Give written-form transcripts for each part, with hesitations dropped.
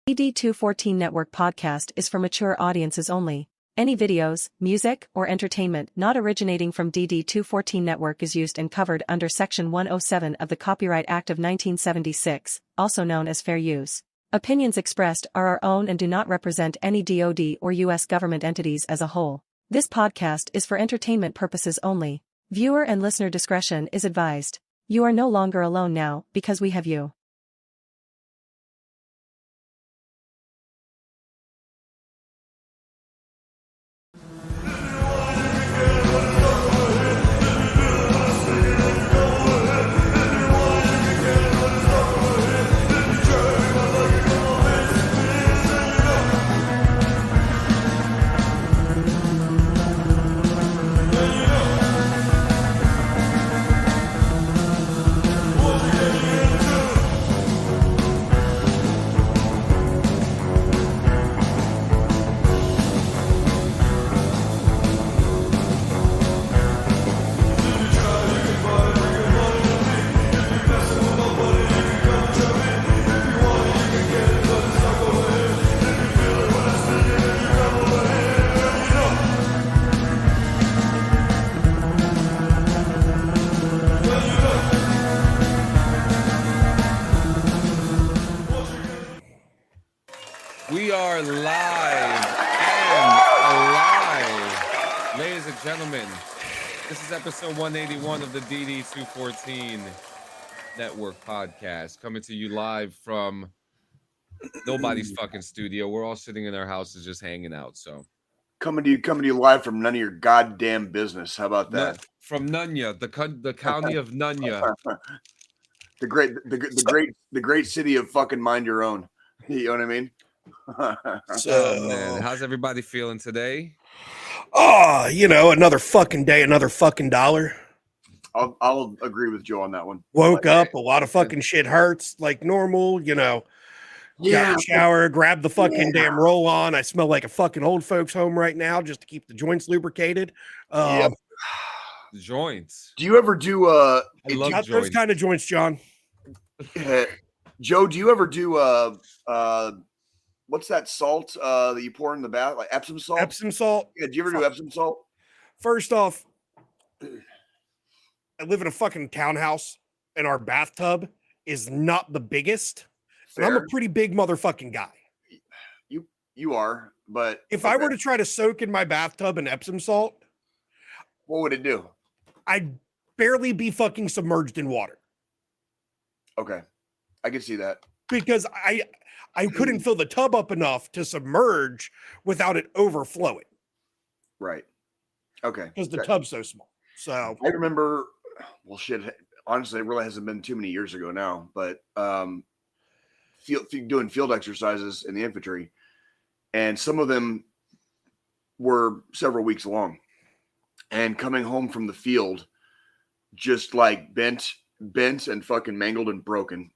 DD214 Network podcast is for mature audiences only. Any videos, music, or entertainment not originating from DD214 Network is used and covered under Section 107 of the Copyright Act of 1976, also known as fair use. Opinions expressed are our own and do not represent any DoD or U.S. government entities as a whole. This podcast is for entertainment purposes only. Viewer and listener discretion is advised. You are no longer alone now, because we have you. We are live and alive, ladies and gentlemen. This is episode 181 of the DD214 Network podcast, coming to you live from nobody's fucking studio. We're all sitting in our houses just hanging out. So coming to you live from none of your goddamn business. How about that? From Nunya, the county of Nunya, the great city of fucking mind your own. You know what I mean? So, man, how's everybody feeling today? Oh, another fucking day, another fucking dollar. I'll agree with Joe on that one. Woke up, a lot of fucking shit hurts like normal, Got a shower, grab the fucking damn roll on. I smell like a fucking old folks home right now just to keep the joints lubricated. Yep. Joints. Do you ever do I love not joints. those kind of joints, John. Joe, do you ever do what's that salt that you pour in the bath, like Epsom salt? Epsom salt. Yeah, do you ever do Epsom salt? First off, I live in a fucking townhouse, and our bathtub is not the biggest. And I'm a pretty big motherfucking guy. You are, but if I were to try to soak in my bathtub in Epsom salt, what would it do? I'd barely be fucking submerged in water. Okay, I can see that. Because I couldn't fill the tub up enough to submerge without it overflowing. Right. Okay. Because the tub's so small. So I remember, well, shit, honestly, it really hasn't been too many years ago now, but doing field exercises in the infantry, and some of them were several weeks long, and coming home from the field, just like bent and fucking mangled and broken.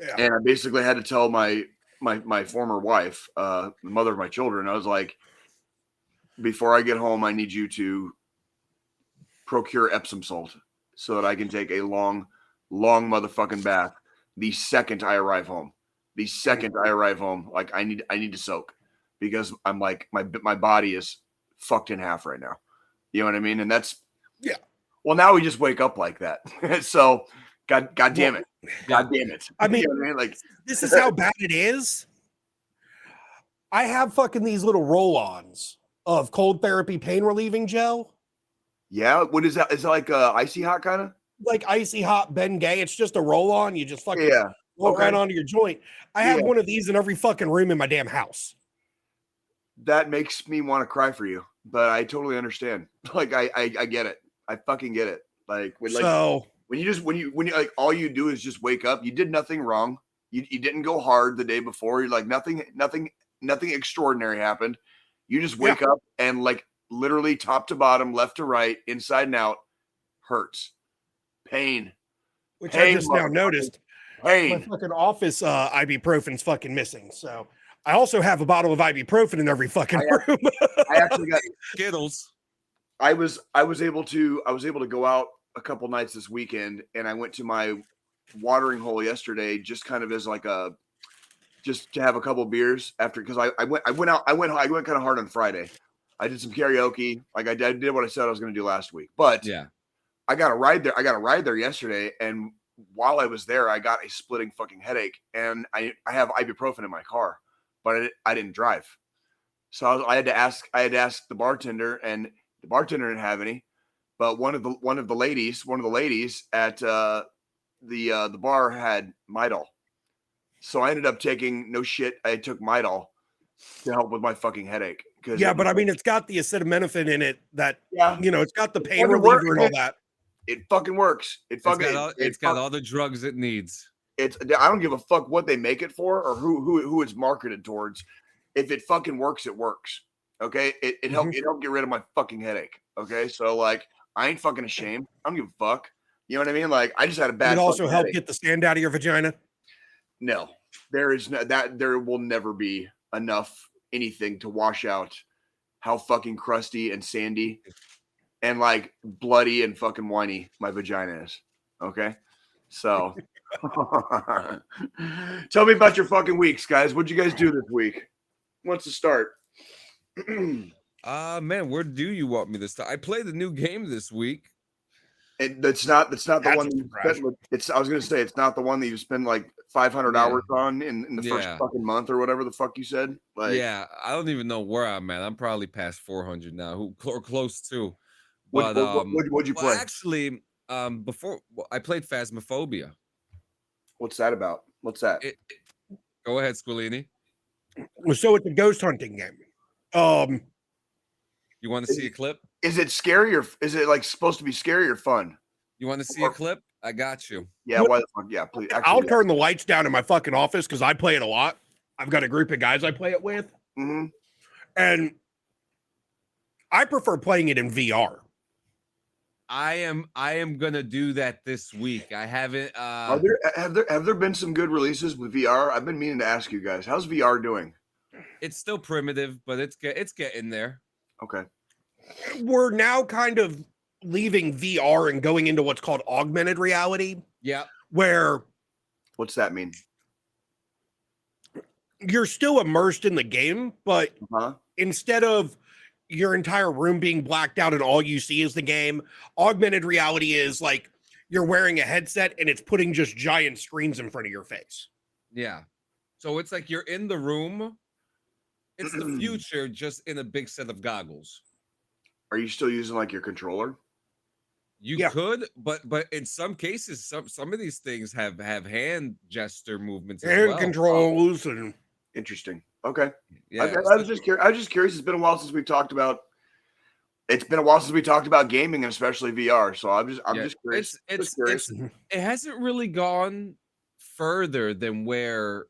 Yeah. And I basically had to tell my former wife, the mother of my children, I was like, before I get home, I need you to procure Epsom salt so that I can take a long motherfucking bath the second I arrive home. Like I need to soak, because I'm like, my body is fucked in half right now. You know what I mean? And that's, yeah. Well, now we just wake up like that. So God damn it. God damn it. I mean, you know what I mean? Like, this is how bad it is. I have fucking these little roll-ons of cold therapy pain relieving gel. Yeah. What is that? Is it like icy hot kind of? Like icy hot Bengay. It's just a roll-on. You just fucking roll right onto your joint. I have one of these in every fucking room in my damn house. That makes me want to cry for you, but I totally understand. Like I get it. I fucking get it. Like when you like all you do is just wake up. You did nothing wrong. You didn't go hard the day before. You're like nothing extraordinary happened. You just wake up and like literally top to bottom, left to right, inside and out, hurts, pain. Which I just now noticed. Pain. My fucking office ibuprofen's fucking missing. So I also have a bottle of ibuprofen in every fucking room. I actually got Skittles. I was able to go out a couple nights this weekend, and I went to my watering hole yesterday, just kind of as like a just to have a couple beers after, because I went kind of hard on Friday. I did some karaoke. Like I did what I said I was going to do last week. But Yeah. I got a ride there. I got a ride there yesterday, and while I was there, I got a splitting fucking headache, and I have ibuprofen in my car, but I didn't drive. So I had to ask the bartender, and the bartender didn't have any. But one of the ladies at the bar had Midol. So I ended up taking, no shit, I took Midol to help with my fucking headache. Yeah, but I mean, it's got the acetaminophen in it that, Yeah. it's got the pain fucking reliever works. and all that. It fucking works. It's got all the drugs it needs. I don't give a fuck what they make it for or who it's marketed towards. If it fucking works, it works. Okay. It helped get rid of my fucking headache. Okay. So like, I ain't fucking ashamed. I don't give a fuck. You know what I mean? Like, I just had a bad. It also help headache. get the sand out of your vagina. No, there will never be enough anything to wash out how fucking crusty and sandy and like bloody and fucking whiny my vagina is. Okay. So tell me about your fucking weeks, guys. What'd you guys do this week? Who wants to start? Man, where do you want me to start? I played a new game this week. And that's not the one that you spent. I was gonna say it's not the one that you spend like 500 hours on in the first fucking month or whatever the fuck you said. Like, yeah, I don't even know where I'm at. I'm probably past 400 now, or close to. But what'd you play? Actually, before I played Phasmophobia. What's that about? What's that? Go ahead, Squilini. So it's a ghost hunting game. You want to see a clip? Is it scary or is it like supposed to be scary or fun? You want to see a clip? I got you. Yeah, why the fuck? Yeah, please. I'll turn the lights down in my fucking office because I play it a lot. I've got a group of guys I play it with. Mm-hmm. And I prefer playing it in VR. I am gonna do that this week. I haven't. Have there been some good releases with VR? I've been meaning to ask you guys. How's VR doing? It's still primitive, but it's getting there. Okay. We're now kind of leaving VR and going into what's called augmented reality. Yeah. Where? What's that mean? You're still immersed in the game, but instead of your entire room being blacked out and all you see is the game, augmented reality is like you're wearing a headset and it's putting just giant screens in front of your face. Yeah. So it's like you're in the room. It's the future, just in a big set of goggles. Are you still using like your controller? You could, but in some cases, some of these things have hand gesture movements as well. Controls and interesting. Okay. Yeah. I was just curious. It's been a while since we talked about. It's been a while since we talked about gaming and especially VR. So I'm just curious. It hasn't really gone further than where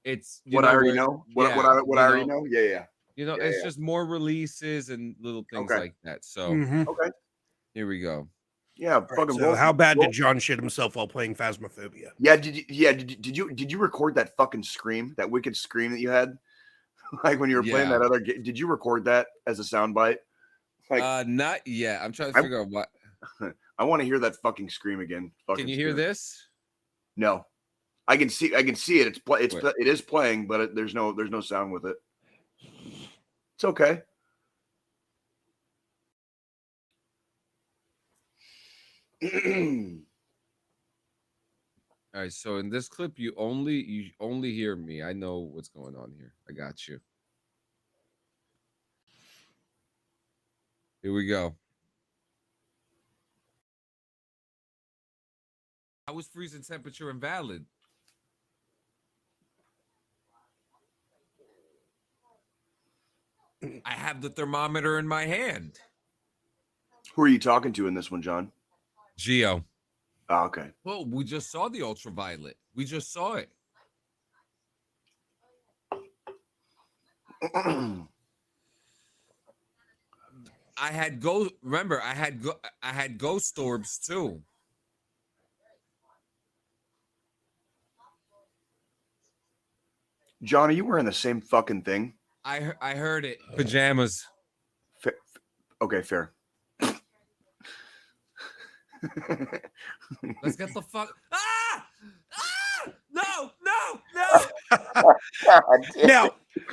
it's what I already know. What I already know. Yeah. It's just more releases and little things like that. So okay, here we go. Yeah, fucking. So how bad did John shit himself while playing Phasmophobia? Yeah, did you record that fucking scream, that wicked scream that you had, like when you were playing that other game? Did you record that as a soundbite? Like, not yet. I'm trying to figure out what. I want to hear that fucking scream again. Can you hear this? No, I can see it. It is playing, but there's no sound with it. It's okay. All right, so in this clip, you only hear me. I know what's going on here. I got you. Here we go. How was freezing temperature invalid? I have the thermometer in my hand. Who are you talking to in this one, John? Geo. Oh, okay. Well, we just saw the ultraviolet. We just saw it. I had ghost orbs too. John, are you wearing the same fucking thing? I heard it. Pajamas. Okay, fair. Let's get the fuck. Ah! Ah! No!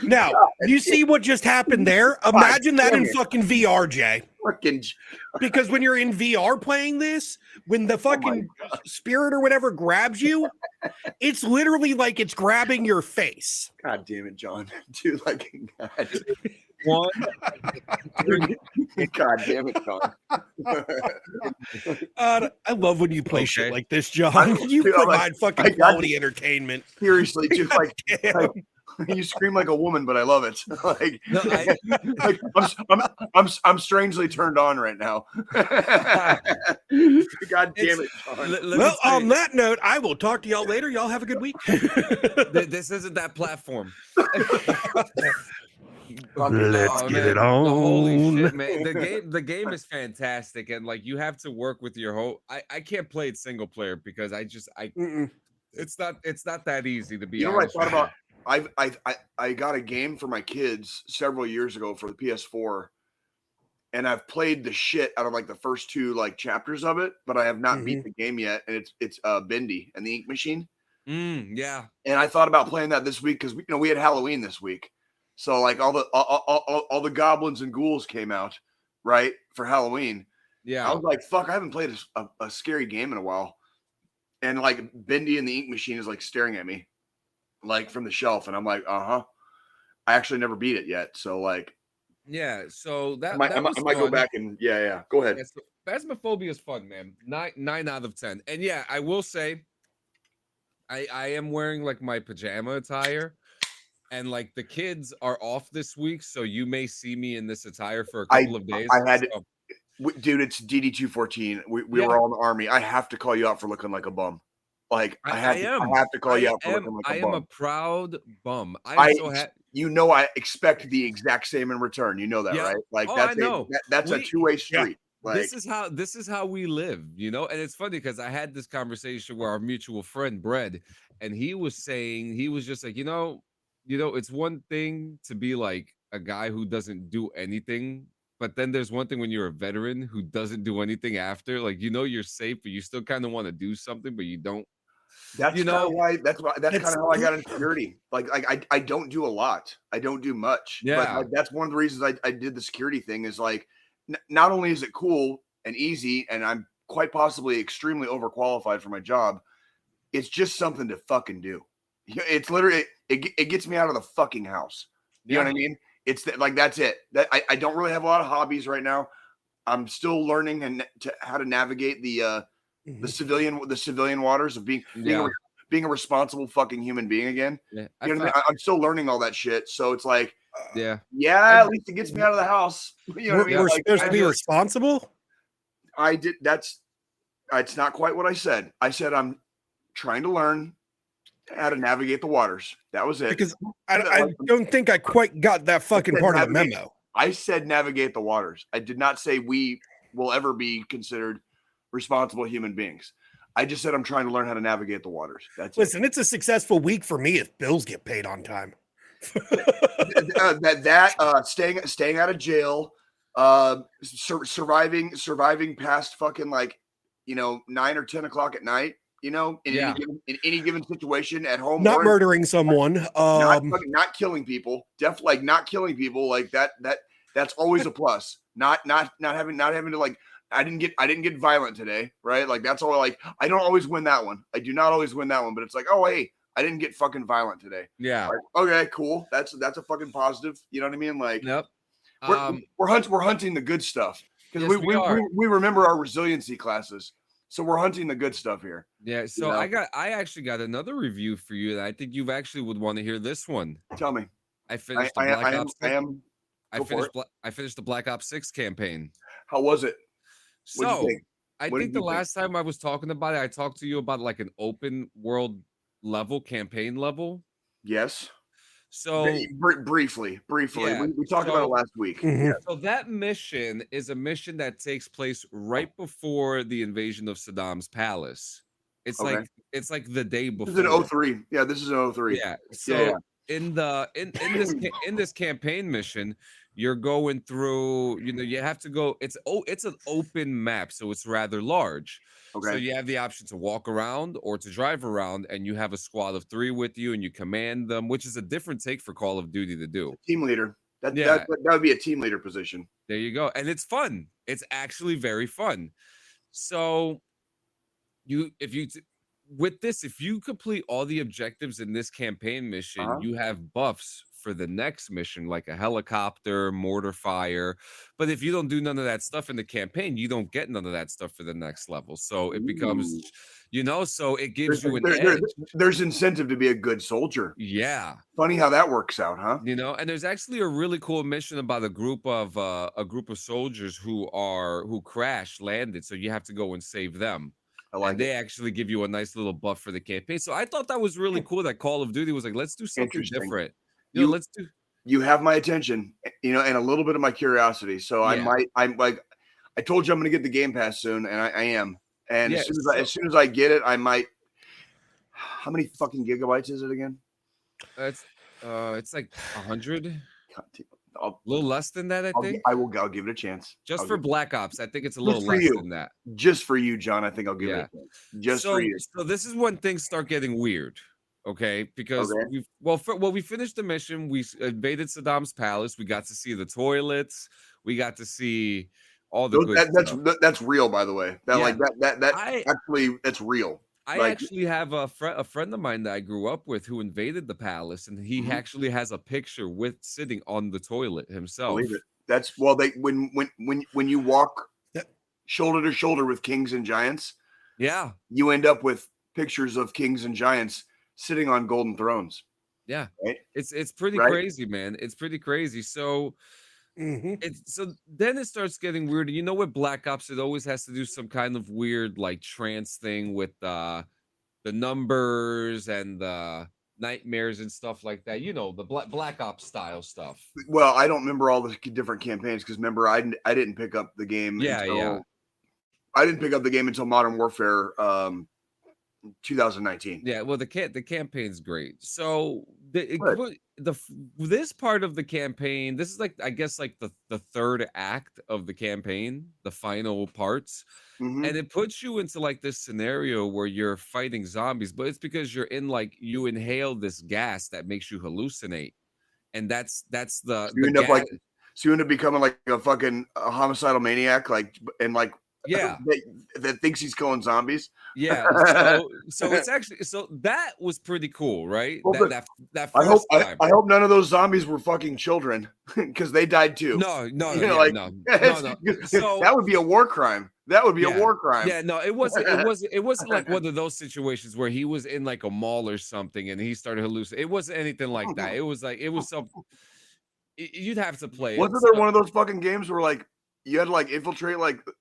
Now, you see what just happened there? Imagine that in fucking VR, Jay. Because when you're in VR playing this, when the fucking spirit or whatever grabs you, it's literally like it's grabbing your face. God damn it, John. Dude, like, One. God damn it, John. I love when you play shit like this, John. You provide fucking quality entertainment. Seriously, dude, like you scream like a woman, but I love it. Like, No, I'm strangely turned on right now. God damn it, John. Well, on that note, I will talk to y'all later. Y'all have a good week. This isn't that platform. Let's get it on. Holy shit, man. The game is fantastic, and like you have to work with your whole I can't play it single player because it's not that easy to be honest. You know what I thought about? I got a game for my kids several years ago for the PS4, and I've played the shit out of like the first two like chapters of it, but I have not beat the game yet. And it's Bendy and the Ink Machine. Yeah. And I thought about playing that this week because we had Halloween this week, so like all the goblins and ghouls came out right for Halloween. Yeah, I was like, fuck, I haven't played a scary game in a while, and like Bendy and the Ink Machine is like staring at me. Like from the shelf, and I'm like, I actually never beat it yet, so like, yeah. So that I might go back and go ahead. Yeah, so Phasmophobia is fun, man. 9 out of 10. And yeah, I will say, I am wearing like my pajama attire, and like the kids are off this week, so you may see me in this attire for a couple of days. Dude, it's DD214. We were all in the army. I have to call you out for looking like a bum. Like I have to call you out for looking like a bum. I am a proud bum. I expect the exact same in return. You know that, right? Like that's a two-way street. Like, this is how we live, you know. And it's funny because I had this conversation with our mutual friend Brett, and he was just like, you know, it's one thing to be like a guy who doesn't do anything. But then there's one thing when you're a veteran who doesn't do anything after, like, you're safe, but you still kind of want to do something, but you don't. That's kind of how I got into security. Like I don't do a lot. I don't do much. Yeah. But like, that's one of the reasons I did the security thing is like, not only is it cool and easy, and I'm quite possibly extremely overqualified for my job, it's just something to fucking do. It's literally, it gets me out of the fucking house. You know what I mean? It's like, that's it. I don't really have a lot of hobbies right now. I'm still learning how to navigate the civilian waters of being a responsible fucking human being again. Yeah, you know what I mean? I'm still learning all that shit. So it's like, at least it gets me out of the house. You know what I mean? We're supposed to be responsible. It's not quite what I said. I said I'm trying to learn how to navigate the waters. That was it. Because I don't think I quite got that fucking part of the memo. I said navigate the waters. I did not say we will ever be considered responsible human beings. I just said I'm trying to learn how to navigate the waters. Listen, it's a successful week for me if bills get paid on time. Staying out of jail, surviving past fucking 9 or 10 o'clock at night. In any given situation at home, not murdering someone, not killing people, definitely not killing people like that. That's always a plus. Not having to like. I didn't get violent today, right? Like that's all. Like I don't always win that one. I do not always win that one, but it's like, oh hey, I didn't get fucking violent today. Yeah. Like, okay, cool. That's a fucking positive. You know what I mean? Like, yep. We're hunting the good stuff because we remember our resiliency classes. So we're hunting the good stuff here. Yeah. So I actually got another review for you that I think you actually would want to hear this one. Tell me. I finished the Black Ops 6. I finished the Black Ops 6 campaign. How was it? So I think the last time I was talking about it, I talked to you about like an open world level, campaign level. Yes. So briefly, yeah. we talked about it last week. Yeah. So that mission is a mission that takes place right before the invasion of Saddam's palace. It's like the day before. This is an 03. Yeah, this is an 03. Yeah. So in this campaign mission, you're going through, you have to go, it's an open map, so it's rather large. So Okay. you have the option to walk around or to drive around, and you have a squad of 3 with you, and you command them, which is a different take for Call of Duty to do. Team leader. Yeah. That would be a team leader position. There you go. And it's fun. It's actually very fun. So if you complete all the objectives in this campaign mission, you have buffs for the next mission, like a helicopter, mortar fire. But if you don't do none of that stuff in the campaign, you don't get none of that stuff for the next level. So it becomes, so it gives you an edge. There's incentive to be a good soldier. Yeah. Funny how that works out, huh? And there's actually a really cool mission about a group of soldiers who landed. So you have to go and save them. They actually give you a nice little buff for the campaign. So I thought that was really cool that Call of Duty was like, let's do something different. You have my attention, and a little bit of my curiosity. So I told you I'm going to get the Game Pass soon, and I am. And as soon as I get it, I might. How many fucking gigabytes is it again? It's like 100. A little less than that, I think. I'll give it a chance. Just for Black Ops, I think it's a little less than that. Just for you, John, I think I'll give it a chance. Just for you. So this is when things start getting weird, okay? Because we finished the mission. We invaded Saddam's palace. We got to see the toilets. We got to see all the good stuff. That's real, by the way. That's real. I actually have a friend of mine that I grew up with who invaded the palace, and he actually has a picture sitting on the toilet himself. Believe it. That's when you walk shoulder to shoulder with kings and giants, you end up with pictures of kings and giants sitting on golden thrones. Yeah, right? It's pretty crazy, man. It's pretty crazy. So. So then it starts getting weird. With Black Ops, it always has to do some kind of weird like trance thing with the numbers and the nightmares and stuff like that. The Black Ops style stuff. Well, I don't remember all the different campaigns because remember I didn't pick up the game. I didn't pick up the game until Modern Warfare 2019. Yeah, well, the campaign's great. So this part of the campaign, this is I guess the third act of the campaign, the final parts, and it puts you into this scenario where you're fighting zombies, but it's because you're in you inhale this gas that makes you hallucinate, and that's the you end up becoming a fucking homicidal maniac, that thinks he's killing zombies. So it's actually that was pretty cool, right? Well, that first time. I hope none of those zombies were fucking children because they died too. No. So that would be a war crime. That would be a war crime. Yeah, no, it wasn't like one of those situations where he was in a mall or something and he started hallucinating. It wasn't anything like that. It was something you'd have to play. Wasn't there one of those fucking games where you had to infiltrate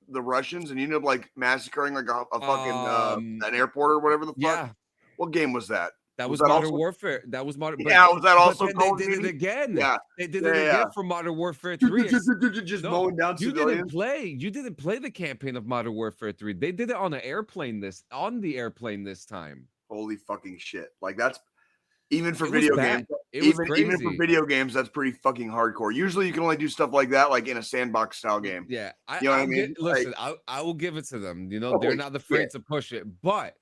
the Russians and you ended up massacring a fucking an airport or whatever the fuck? Yeah. What game was that? That was Modern Warfare. That was Modern. Yeah, was that also? They did it again. Yeah, they did it again for Modern Warfare 3. Just mowing down civilians. You didn't play the campaign of Modern Warfare 3. They did it on the airplane this time. Holy fucking shit! That's even for video games. Even for video games, that's pretty fucking hardcore. Usually, you can only do stuff like that, in a sandbox style game. Yeah, you know what I mean. Listen, I will give it to them. They're not afraid to push it, but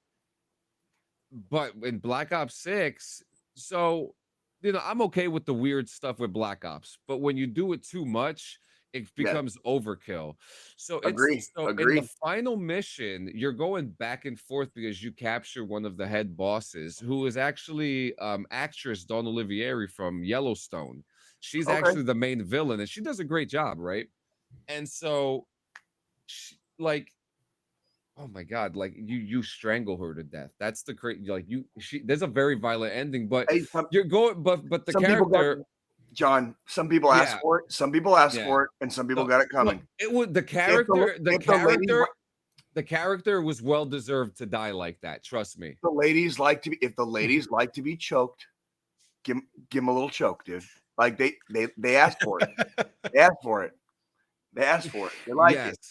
in Black Ops 6, so I'm okay with the weird stuff with Black Ops, but when you do it too much, it becomes overkill. So Agree. in the final mission, you're going back and forth because you capture one of the head bosses, who is actually actress Dawn Olivieri from Yellowstone. She's actually the main villain, and she does a great job, right? And so, oh my god, you strangle her to death. That's the crazy. There's a very violent ending, but you're going, but the character. John, some people ask for it, some people ask for it, and some people got it coming. It was the character. The character was well deserved to die like that. Trust me. If the ladies like to be choked, give them a little choke, dude. They asked for it. They asked for it. They asked for it. They like it.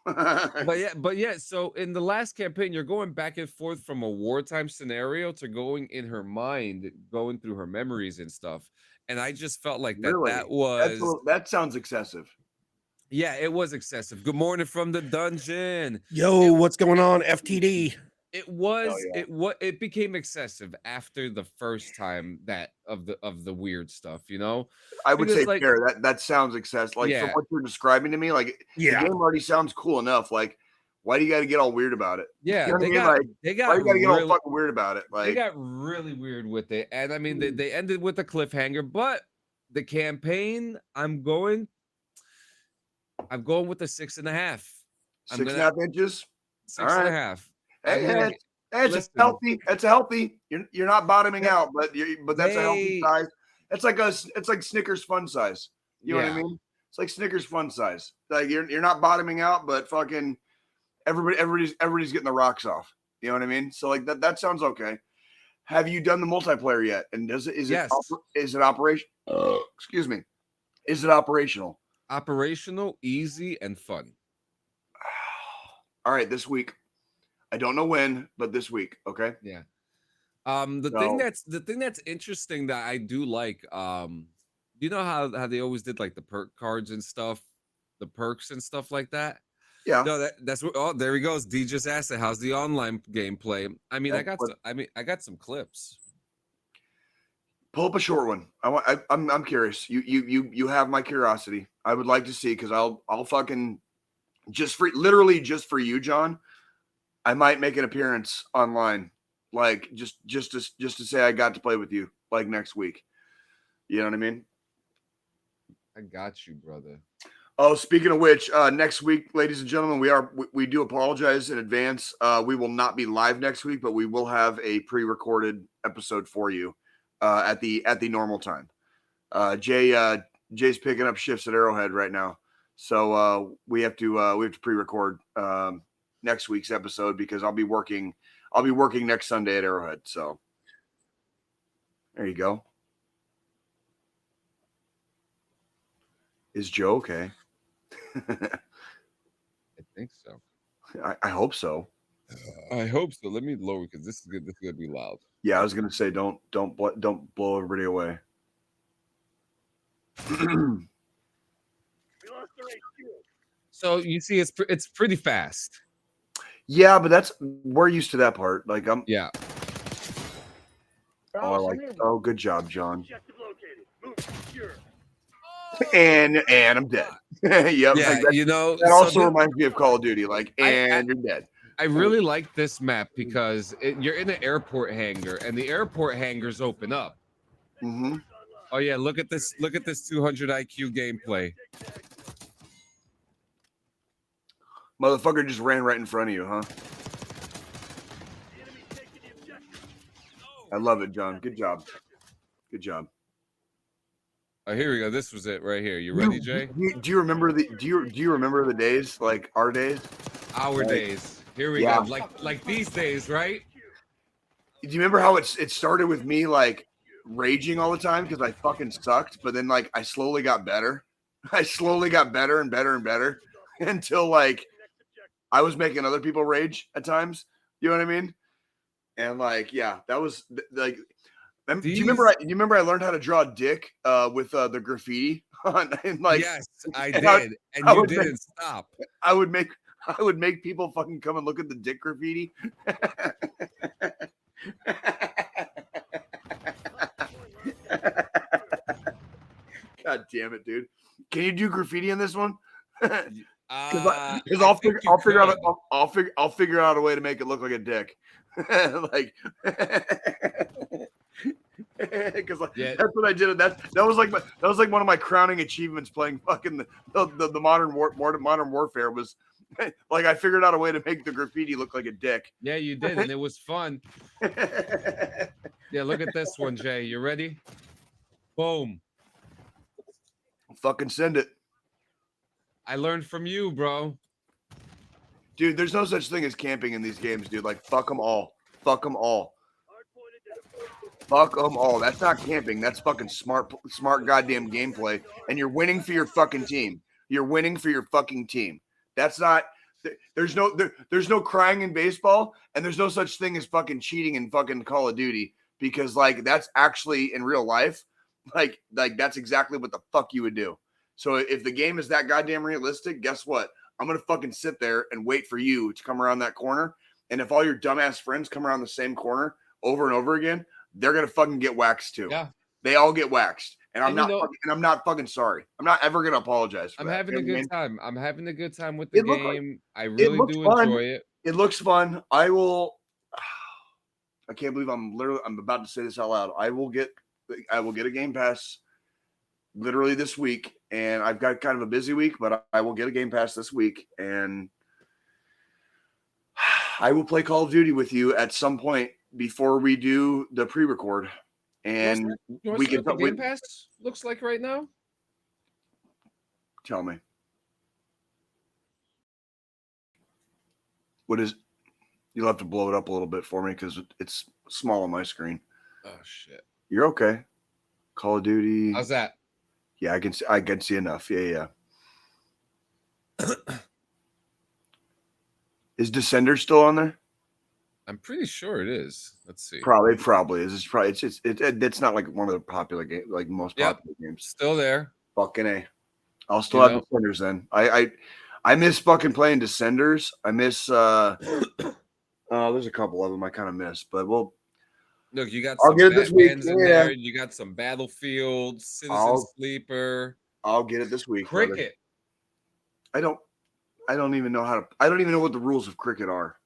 but yeah. So in the last campaign, you're going back and forth from a wartime scenario to going in her mind, going through her memories and stuff. And I just felt like that. Really? That was That sounds excessive. yeah, it was excessive. Good morning from the dungeon. Yo, what's going on, FTD? It became excessive after the first time of the weird stuff, you know. I would say like, fair. That sounds excessive. Like from what you're describing to me, like the game already sounds cool enough. Like, why do you got to get all weird about it? Yeah, you know they got why you got to get all fucking weird about it? Like they got really weird with it, and I mean they ended with a cliffhanger. But the campaign, I'm going with the 6.5. 6.5 inches. 6.5. Hey, it's healthy. It's healthy. You're not bottoming out, but that's a healthy size. It's like Snickers fun size. You know what I mean? It's like Snickers fun size. Like you're not bottoming out, but fucking everybody's getting the rocks off. You know what I mean? So like that sounds okay. Have you done the multiplayer yet? And is it operational? Excuse me. Is it operational? Operational, easy, and fun. All right, this week. I don't know when, but this week, okay? Yeah. The thing that's interesting that I do like, you know how they always did like the perk cards and stuff, the perks and stuff like that? Yeah. No, that's what. Oh, there he goes. D just asked it. How's the online gameplay? I mean, I got some clips. Pull up a short one. I'm curious. You have my curiosity. I would like to see because I'll fucking literally just for you, John. I might make an appearance online, like just to say I got to play with you, like next week. You know what I mean? I got you, brother. Oh, speaking of which, next week, ladies and gentlemen, we do apologize in advance. We will not be live next week, but we will have a pre-recorded episode for you at the normal time. Jay's picking up shifts at Arrowhead right now, so we have to pre-record next week's episode because I'll be working next Sunday at Arrowhead. So there you go. Is Joe okay? I think so. I hope so. I hope so. Let me lower because this is gonna be loud. Yeah, I was gonna say don't blow everybody away. So you see, it's pretty fast. Yeah, but we're used to that part. Like yeah. Oh, good job, John. And I'm dead. Yep. Yeah, like you know that also reminds me of Call of Duty. Like, you're dead. I really like this map because you're in an airport hangar, and the airport hangars open up. Mm-hmm. Oh yeah, look at this 200 IQ gameplay. Motherfucker just ran right in front of you, huh? I love it, John. Good job. Good job. Oh, here we go. This was it right here. You ready, Jay? Do you remember the days, like our days? Our days. Here we go. Like these days, right? Do you remember how it started with me like raging all the time because I fucking sucked, but then like I slowly got better. I slowly got better and better and better until like I was making other people rage at times. You know what I mean? And like, yeah, that was like. Do you remember I learned how to draw a dick with the graffiti on? And like, yes, I did, and you didn't stop. I would make people fucking come and look at the dick graffiti. God damn it, dude! Can you do graffiti in this one? Because I'll figure out a way to make it look like a dick. Like, because that's what I did. That was like one of my crowning achievements playing fucking the modern warfare was like I figured out a way to make the graffiti look like a dick. Yeah, you did, and it was fun. Yeah, look at this one, Jay. You ready? Boom. Fucking send it. I learned from you, bro. Dude, there's no such thing as camping in these games, dude. Like, fuck them all. Fuck them all. Fuck them all. That's not camping. That's fucking smart goddamn gameplay. And you're winning for your fucking team. You're winning for your fucking team. That's not There's no crying in baseball, and there's no such thing as fucking cheating in fucking Call of Duty, because like that's actually in real life, like that's exactly what the fuck you would do. So if the game is that goddamn realistic, guess what? I'm gonna fucking sit there and wait for you to come around that corner, and if all your dumbass friends come around the same corner over and over again, they're gonna fucking get waxed too. Yeah, they all get waxed, and I'm and not fucking sorry. I'm not ever gonna apologize for I'm that. having a good time. I'm having a good time with the It looked like- game. I It really looks do fun. enjoy it. It looks fun. I can't believe I'm about to say this out loud. I will get a Game Pass literally this week, and I've got kind of a busy week, but I will get a Game Pass this week, and I will play Call of Duty with you at some point before we do the pre-record, and we can what the Game Pass looks like right now. Tell me, what is? You'll have to blow it up a little bit for me because it's small on my screen. Oh shit! You're okay. Call of Duty. How's that? Yeah, I can see enough. Yeah. Is Descender still on there? I'm pretty sure it is. Let's see. Probably is. It's not like one of the popular games, like most popular games. Still there. Fucking A. I'll still have Descenders then. I miss fucking playing Descenders. I miss there's a couple of them I kind of miss, but we'll look, you got I'll some get it this week. Batmans in there. You got some Battlefield, Citizen Sleeper. I'll get it this week. Cricket. Brother. I don't even know what the rules of cricket are.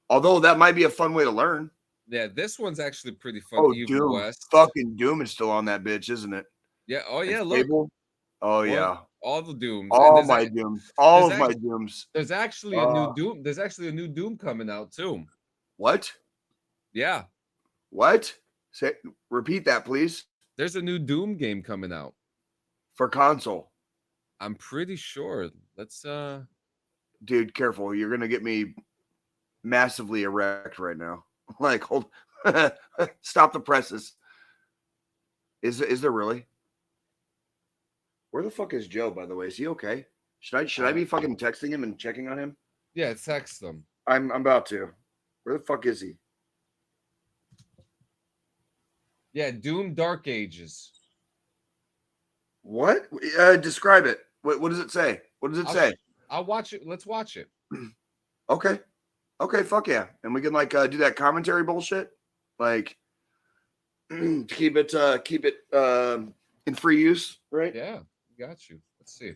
Although that might be a fun way to learn. Yeah, this one's actually pretty fun. Oh, Doom. West. Fucking Doom is still on that bitch, isn't it? Yeah. Oh, yeah. Look. Oh, yeah. All the Dooms. All my Dooms. All of my Dooms. There's actually a new Doom. There's actually a new Doom coming out, too. What? Yeah. What? Repeat that, please. There's a new Doom game coming out. For console. I'm pretty sure. Let's Dude, careful. You're gonna get me massively erect right now. Like, hold stop the presses. Is there really? Where the fuck is Joe, by the way? Is he okay? Should I be fucking texting him and checking on him? Yeah, text them. I'm about to. Where the fuck is he? Yeah, Doom Dark Ages. What? Describe it. What does it say? What does it say? I'll watch it. Let's watch it. Okay. Fuck yeah. And we can like do that commentary bullshit. Like keep it in free use, right? Yeah, got you. Let's see.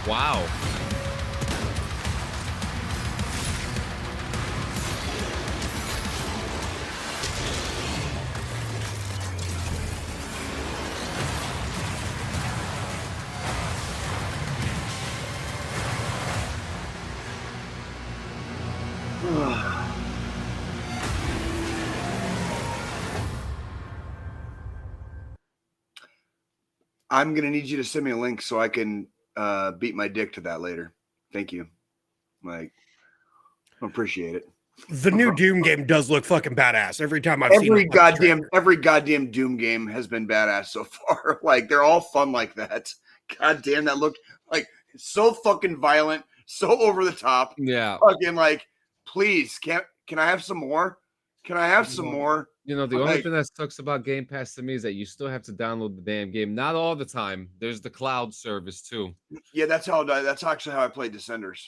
Wow. I'm gonna need you to send me a link so I can beat my dick to that later. Thank you. Like, Appreciate it. The new Doom game does look fucking badass. Every time I've seen every goddamn Doom game has been badass so far. Like they're all fun like that. God damn, that looked like so fucking violent, so over the top. Yeah. Fucking like, please, can I have some more? Can I have some more? You know, the only thing that sucks about Game Pass to me is that you still have to download the damn game. Not all the time. There's the cloud service too. Yeah, that's actually how I played Descenders.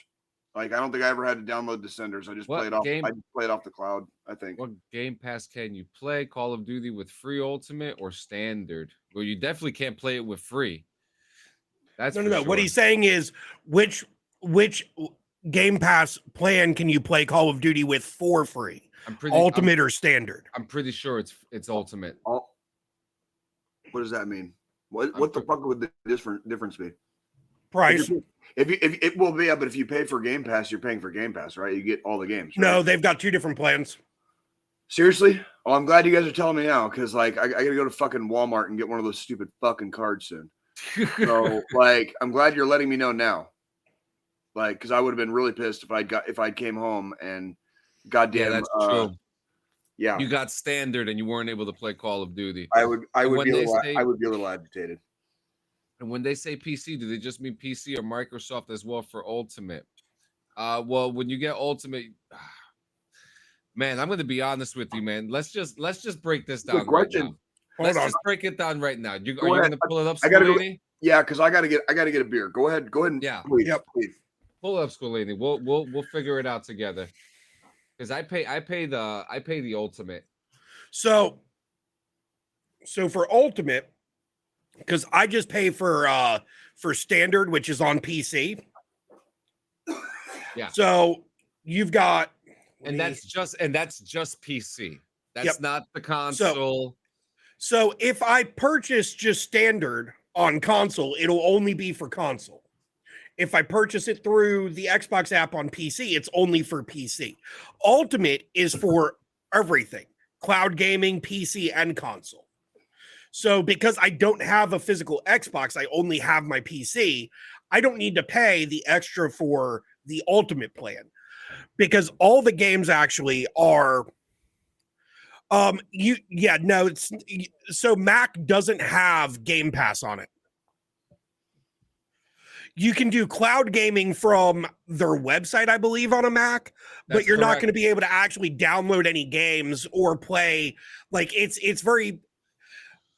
Like, I don't think I ever had to download Descenders. I just played off the cloud, I think. What Game Pass can you play? Call of Duty with free Ultimate or standard? Well, you definitely can't play it with free. That's no. Sure. What he's saying is which Game Pass plan can you play Call of Duty with for free? Ultimate or standard? I'm pretty sure it's Ultimate. What does that mean? What the fuck would the difference be? Price. If it will be, but if you pay for Game Pass, you're paying for Game Pass, right? You get all the games. Right? No, they've got two different plans. Seriously? Well, I'm glad you guys are telling me now, because like I gotta go to fucking Walmart and get one of those stupid fucking cards soon. So like, I'm glad you're letting me know now. Like, because I would have been really pissed if I came home and goddamn. Yeah, that's true. Yeah, you got standard and you weren't able to play Call of Duty. I would be a little agitated. And when they say PC, do they just mean PC or Microsoft as well for Ultimate? Well, when you get Ultimate, man, I'm going to be honest with you, man. Let's just break this down right now. Let's just break it down right now. Are you going to pull it up, Scolini? Yeah, because I gotta get a beer. Go ahead. And please. Pull it up, Scolini. We'll figure it out together. Because I pay the Ultimate. So for Ultimate, because I just pay for standard, which is on PC. Yeah. So you've got, and that's just PC. That's not the console. So if I purchase just standard on console, it'll only be for console. If I purchase it through the Xbox app on PC, it's only for PC. Ultimate is for everything: cloud gaming, PC, and console. So because I don't have a physical Xbox, I only have my PC, I don't need to pay the extra for the Ultimate plan, because all the games actually are so Mac doesn't have Game Pass on it. You can do cloud gaming from their website, I believe, on a Mac, but you're not going to be able to actually download any games or play. Like it's very,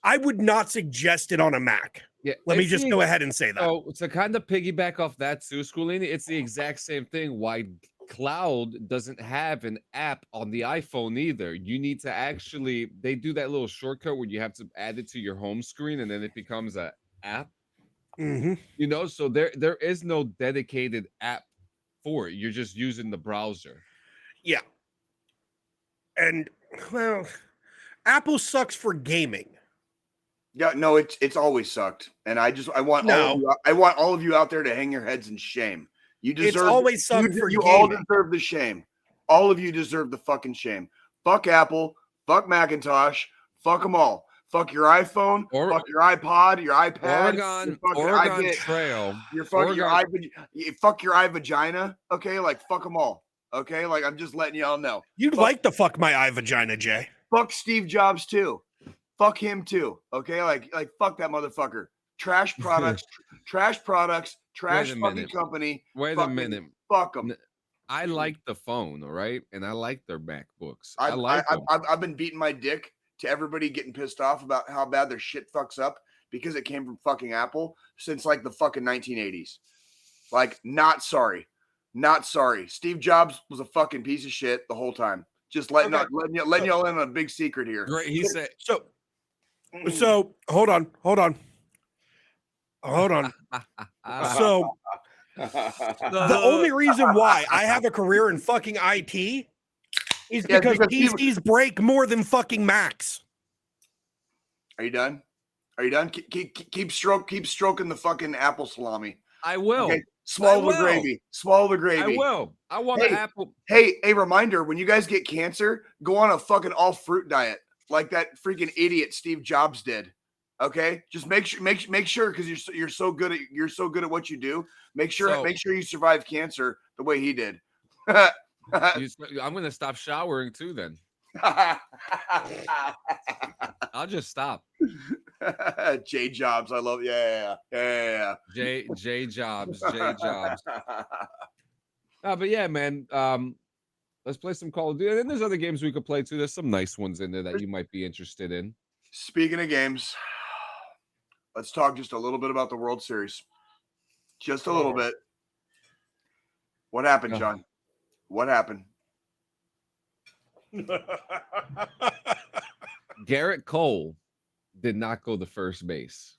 I would not suggest it on a Mac. Yeah, let me just go ahead and say that. Oh, to kind of piggyback off that too, Scolini, it's the exact same thing. Why Cloud doesn't have an app on the iPhone either. You need to actually, they do that little shortcut where you have to add it to your home screen and then it becomes an app. Mm-hmm. You know, so there is no dedicated app for it. You're just using the browser. Yeah. And well, Apple sucks for gaming. Yeah, no, it's always sucked. And I want all of you out there to hang your heads in shame. You deserve it's always sucked for you gaming. All deserve the shame. All of you deserve the fucking shame. Fuck Apple, fuck Macintosh, fuck them all. Fuck your iPhone, fuck your iPod, your iPad, Oregon Trail. Fuck your iVagina. Okay, like fuck them all. Okay, like I'm just letting y'all know. You'd like to fuck my iVagina, Jay. Fuck Steve Jobs too. Fuck him too. Okay, like fuck that motherfucker. Trash products, trash fucking company. Wait a minute. Fuck them. I like the phone, all right, and I like their MacBooks. I've been beating my dick to everybody getting pissed off about how bad their shit fucks up because it came from fucking Apple since like the fucking 1980s. Like, not sorry. Steve Jobs was a fucking piece of shit the whole time. Just letting y'all in on a big secret here. Great, he said. So hold on. So the only reason why I have a career in fucking IT is because PCs break more than fucking Macs. Are you done? Keep stroking the fucking Apple salami. I will. Okay. Swallow the gravy. I will. I want an apple. Hey, a reminder: when you guys get cancer, go on a fucking all fruit diet like that freaking idiot Steve Jobs did. Okay, just make sure because you're so good at what you do. Make sure you survive cancer the way he did. I'm gonna stop showering too. Then I'll just stop. J Jobs, I love. Yeah. J Jobs. But yeah, man. Let's play some Call of Duty. And then there's other games we could play too. There's some nice ones in there that you might be interested in. Speaking of games, let's talk just a little bit about the World Series. Just a little bit. What happened, John? What happened? Garrett Cole did not go to first base.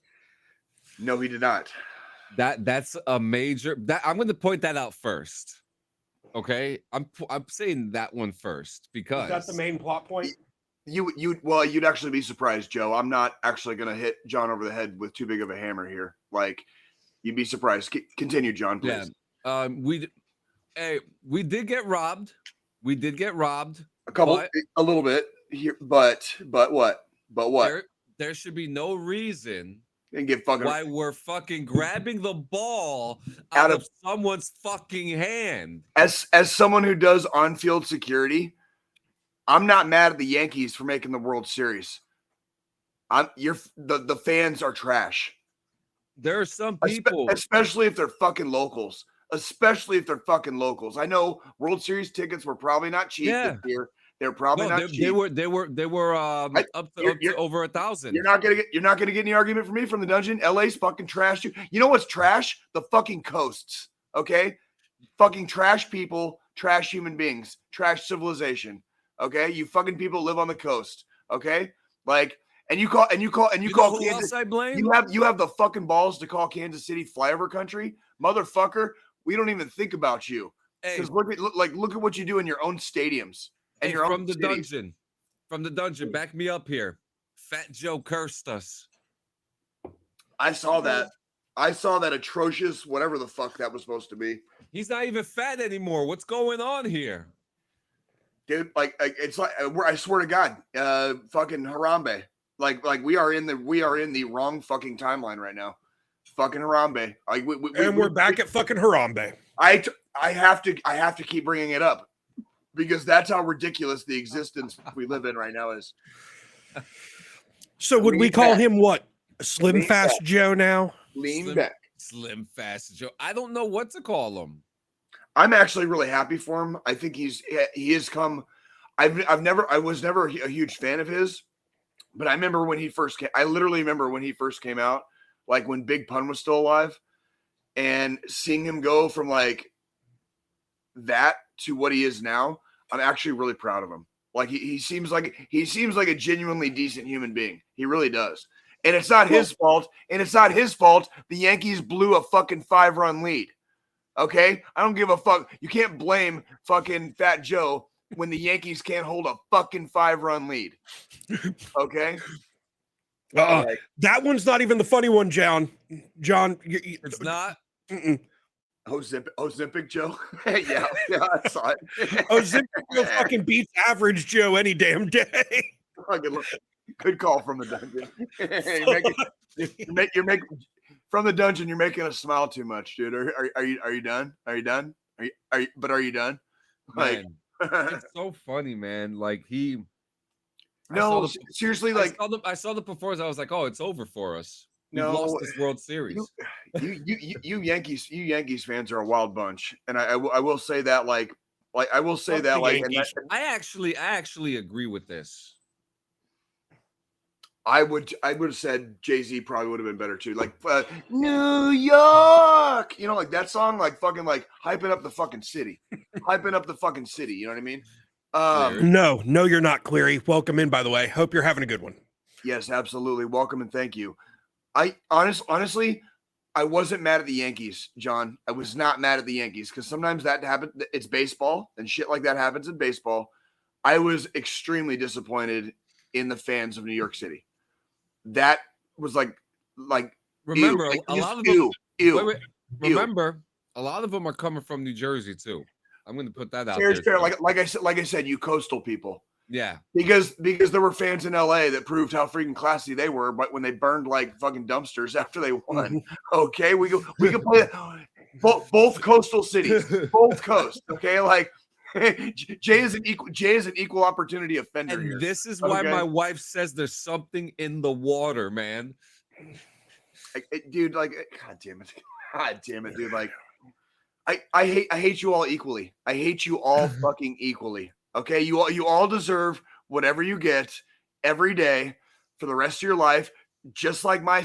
No, he did not. That's a major. I'm going to point that out first. Okay, I'm saying that one first because that's the main plot point. You'd actually be surprised, Joe. I'm not actually going to hit John over the head with too big of a hammer here. Like, you'd be surprised. Continue, John, please. Yeah. We did get robbed. We did get robbed. A little bit here, but what? But what? There should be no reason why we're fucking grabbing the ball out of someone's fucking hand. As someone who does on-field security, I'm not mad at the Yankees for making the World Series. The fans are trash. There are some people, especially if they're fucking locals. I know World Series tickets were probably not cheap this year. They're probably not cheap. They were up to over 1,000. You're not gonna get any argument from me from the dungeon. LA's fucking trash. You know what's trash? The fucking coasts. Okay, fucking trash people, trash human beings, trash civilization. Okay, you fucking people live on the coast. Okay, like, and you call who else I blame? You have the fucking balls to call Kansas City flyover country, motherfucker. We don't even think about you. Because look at what you do in your own stadiums. And from the dungeon, back me up here. Fat Joe cursed us. I saw that atrocious, whatever the fuck that was supposed to be. He's not even fat anymore. What's going on here, dude? Like it's like I swear to God, fucking Harambe. Like we are in the wrong fucking timeline right now. Fucking Harambe. We're back at fucking Harambe. I have to keep bringing it up. Because that's how ridiculous the existence we live in right now is. So would we call him what? Slim Fast Joe now? Slim Fast Joe. I don't know what to call him. I'm actually really happy for him. I think he has come. I was never a huge fan of his, but I remember when he first came. I literally remember when he first came out, like when Big Pun was still alive, and seeing him go from like that to what he is now. I'm actually really proud of him. Like he seems like a genuinely decent human being. He really does. And it's not his fault. The Yankees blew a fucking 5-run lead. Okay? I don't give a fuck. You can't blame fucking Fat Joe when the Yankees can't hold a fucking 5-run lead. Okay? That one's not even the funny one, John. It's not. Ozempic Joe? yeah, I saw it. Ozempic Joe fucking beats average Joe any damn day. Good call from the dungeon. you're making from the dungeon. You're making us smile too much, dude. Are you done? Are you done? Are you done? Like, it's so funny, man. Like seriously. I saw the performance. I was like, oh, it's over for us. We lost this World Series. You Yankees fans are a wild bunch, and I will say that I actually agree with this. I would have said Jay-Z probably would have been better too. Like New York, like that song, like fucking like hyping up the fucking city. You know what I mean? No, you're not, Cleary. Welcome in, by the way. Hope you're having a good one. Yes, absolutely. Welcome and thank you. I honestly, I wasn't mad at the Yankees, John. I was not mad at the Yankees because sometimes that happens. It's baseball and shit like that happens in baseball. I was extremely disappointed in the fans of New York City. That was like remember ew. a lot of them. Remember, a lot of them are coming from New Jersey too. I'm going to put that out there. Like I said, you coastal people. Yeah, because there were fans in LA that proved how freaking classy they were, but when they burned like fucking dumpsters after they won, okay, we could play both coastal cities, both coasts, okay, like Jay is an equal opportunity offender And here. this is why my wife says there's something in the water, man. Dude, like, God damn it, dude. Like, I hate you all equally. I hate you all fucking equally. Okay, you all deserve whatever you get every day for the rest of your life, just like my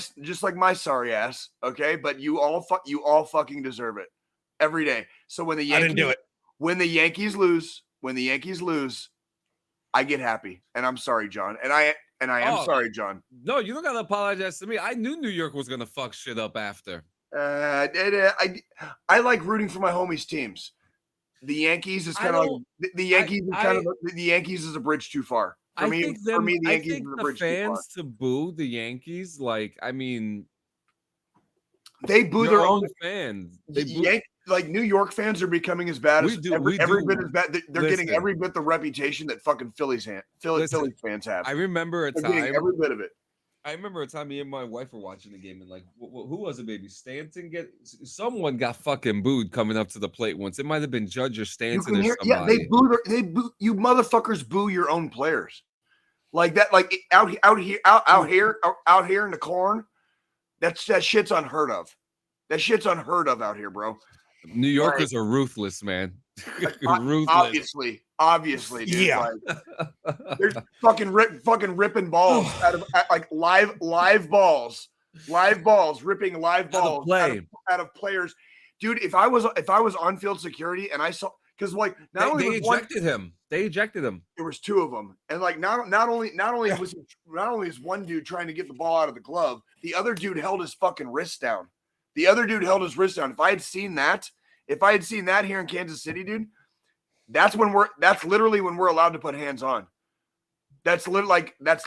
sorry ass. Okay, but you all fucking deserve it every day. So when the Yankees, I didn't do it. When the Yankees lose, I get happy, and I'm sorry, John, and I am sorry, John. No, you don't gotta apologize to me. I knew New York was gonna fuck shit up after. I like rooting for my homies' teams. The Yankees is kind of like the Yankees the Yankees is a bridge too far. For me, the Yankees is a bridge too far. Fans to boo the Yankees, like, I mean, they boo their own fans. Like New York fans are becoming as bad as every bit as bad. They're getting every bit the reputation that fucking Phillies fans have. I remember They're getting every bit of it. I remember a time me and my wife were watching the game, and like, who was it, baby? Stanton someone got fucking booed coming up to the plate once. It might have been Judge or Stanton or somebody. Yeah, they boo you motherfuckers boo your own players. Like that, like out here in the corn. That shit's unheard of. That shit's unheard of out here, bro. New Yorkers are ruthless, man. Ruthless. Obviously, dude. Yeah. Like, they're fucking ripping balls out of like live balls, ripping live balls out of players. Dude, if I was on field security and I saw, because like they ejected him. They ejected him. There was two of them, and like not only is one dude trying to get the ball out of the glove, the other dude held his fucking wrist down. If I had seen that here in Kansas City, dude, that's literally when we're allowed to put hands on. That's literally and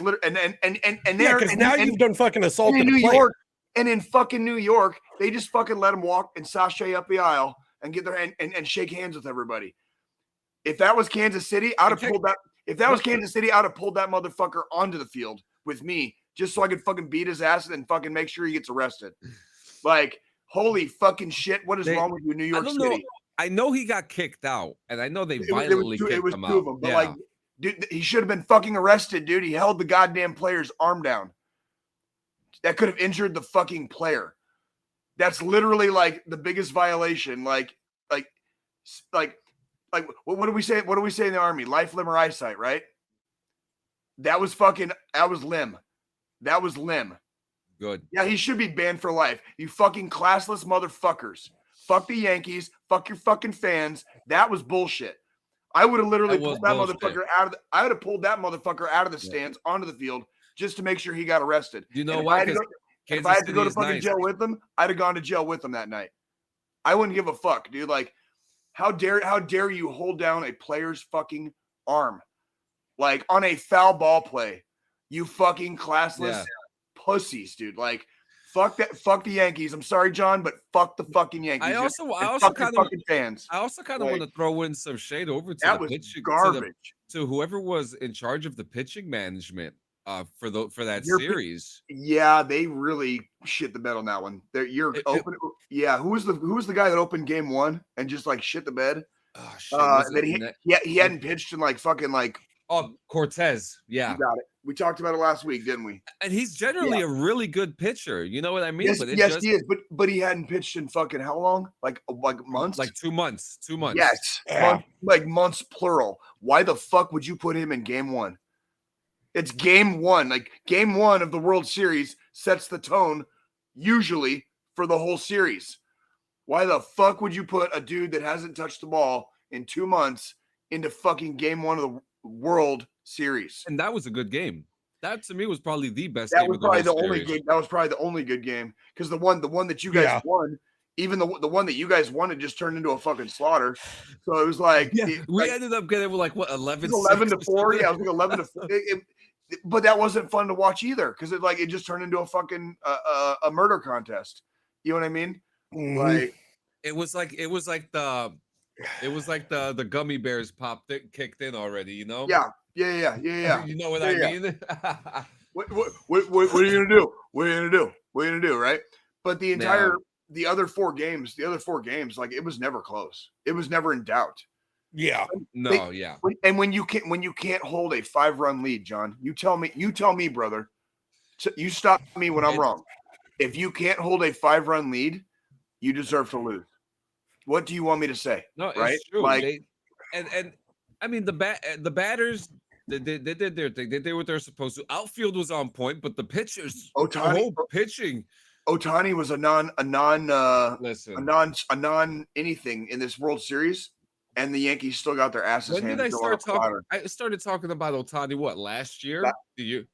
yeah, because now you've done fucking assault in New York, and in fucking New York, they just fucking let them walk and sashay up the aisle and get their hand and shake hands with everybody. If that was Kansas City, I'd have pulled that. If that was Kansas City, I'd have pulled that motherfucker onto the field with me just so I could fucking beat his ass and fucking make sure he gets arrested. Like, holy fucking shit! What is wrong with you, New York City? I know he got kicked out, and I know they violently kicked him out. It was two of them, but like, dude, he should have been fucking arrested, dude. He held the goddamn player's arm down. That could have injured the fucking player. That's literally like the biggest violation. Like, what do we say? What do we say in the Army? Life, limb, or eyesight, right? That was limb. That was limb. Good. Yeah, he should be banned for life. You fucking classless motherfuckers. Fuck the Yankees. Fuck your fucking fans. That was bullshit. I would have literally pulled that motherfucker out of the, I would have pulled that motherfucker out of the stands onto the field just to make sure he got arrested. You know why? If I had to go to fucking jail with him, I'd have gone to jail with him that night. I wouldn't give a fuck, dude. Like, how dare you hold down a player's fucking arm? Like on a foul ball play. You fucking classless pussies, dude. Like, fuck the Yankees. I'm sorry, John, but fuck the fucking Yankees. I also kind of fans. I also kind of want to throw in some shade over to that was garbage. To whoever was in charge of the pitching management for that series. Yeah, they really shit the bed on that one. Who was the guy that opened game one and just like shit the bed? Oh shit. He hadn't pitched in like fucking like Cortez. Yeah. You got it. We talked about it last week, didn't we? And he's generally a really good pitcher. You know what I mean? Yes, he is. But he hadn't pitched in fucking how long? Like months? Like 2 months. 2 months. Yes. Yeah. Months plural. Why the fuck would you put him in game one? It's game one. Like game one of the World Series sets the tone usually for the whole series. Why the fuck would you put a dude that hasn't touched the ball in 2 months into fucking game one of the World Series? And that was a good game. That to me was probably the best game. That was probably the only good game because the one that you guys won, even the one that you guys won, it just turned into a fucking slaughter. So it was like we ended up getting like what 11 to 4. Yeah, it was like 11 to 4. But that wasn't fun to watch either because it just turned into a fucking a murder contest. You know what I mean? Mm-hmm. Like it was like the gummy bears kicked in already. You know? Yeah. You know what I mean? What are you gonna do? What are you gonna do? Right? But the other four games, like it was never close. It was never in doubt. Yeah. No, yeah. And when you can't hold a 5-run lead, John, you tell me, brother. You stop me when I'm wrong. If you can't hold a 5-run lead, you deserve to lose. What do you want me to say? No, right? it's true. Like, and I mean the batters they did their thing. They did what they're supposed to. Outfield was on point, but the pitchers, the whole pitching. Ohtani was a non anything in this World Series, and the Yankees still got their asses When handed did I to start them. talking? I started talking about Ohtani what last year? Like 2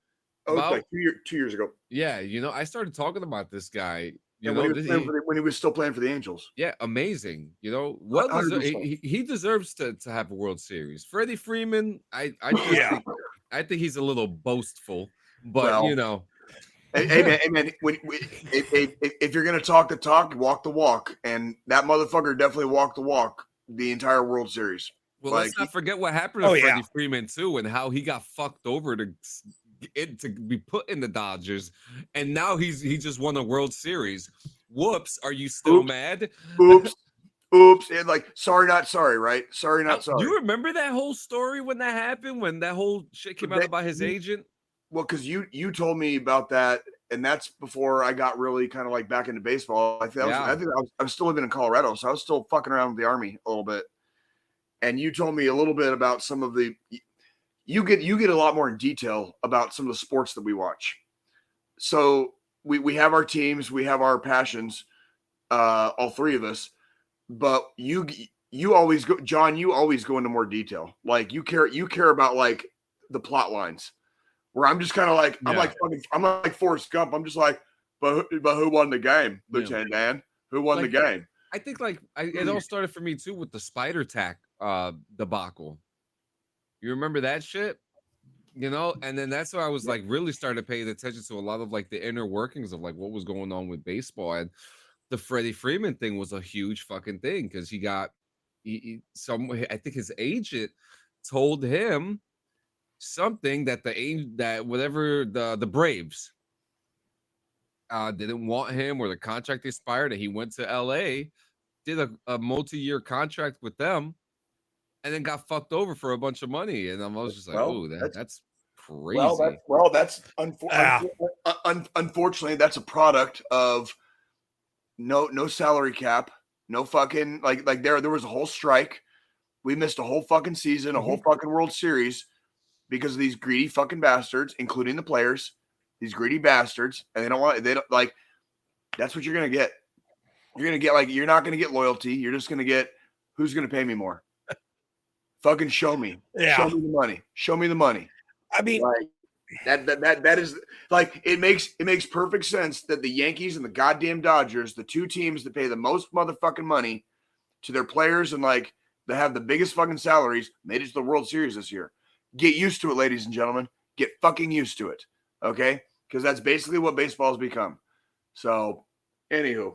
years ago. Yeah, I started talking about this guy. When he was still playing for the Angels. Yeah, amazing. He deserves to have a World Series. Freddie Freeman, I think he's a little boastful, but Hey man, if you're gonna talk the talk, walk the walk, and that motherfucker definitely walked the walk the entire World Series. Well, let's not forget what happened to Freddie Freeman too, and how he got fucked over to be put in the Dodgers, and now he just won a World Series. Whoops! Are you still mad? Oops! And like, sorry, not sorry, right? Sorry, not sorry. Do you remember that whole story when that happened? When that whole shit came out about his agent? Well, because you told me about that, and that's before I got really kind of like back into baseball. I think I was still living in Colorado, so I was still fucking around with the Army a little bit. And you told me a little bit about some of the. You get a lot more in detail about some of the sports that we watch. So we have our teams, we have our passions, all three of us. But you always go, John. You always go into more detail. Like you care about like the plot lines. Where I'm just kind of like I'm like Forrest Gump. I'm just like, but who won the game, Lieutenant Dan? Who won the game? I think it all started for me too with the spider tack debacle. You remember that shit? And then that's why I was like really started paying attention to a lot of like the inner workings of like what was going on with baseball. And the Freddie Freeman thing was a huge fucking thing because I think his agent told him something that the Braves didn't want him, or the contract expired, and he went to LA, did a multi-year contract with them, and then got fucked over for a bunch of money. And I was just like, oh, that's crazy. That's unfortunately that's a product of no salary cap, no fucking like there was a whole strike. We missed a whole fucking season, a whole fucking World Series because of these greedy fucking bastards, including the players, these greedy bastards, and they don't like, that's what you're going to get. You're going to get you're not going to get loyalty. You're just going to get, who's going to pay me more? Fucking show me. Yeah. Show me the money. Show me the money. I mean, that is like, it makes perfect sense that the Yankees and the goddamn Dodgers, the two teams that pay the most motherfucking money to their players and like they have the biggest fucking salaries, made it to the World Series this year. Get used to it, ladies and gentlemen. Get fucking used to it. Okay? Because that's basically what baseball has become. So, anywho.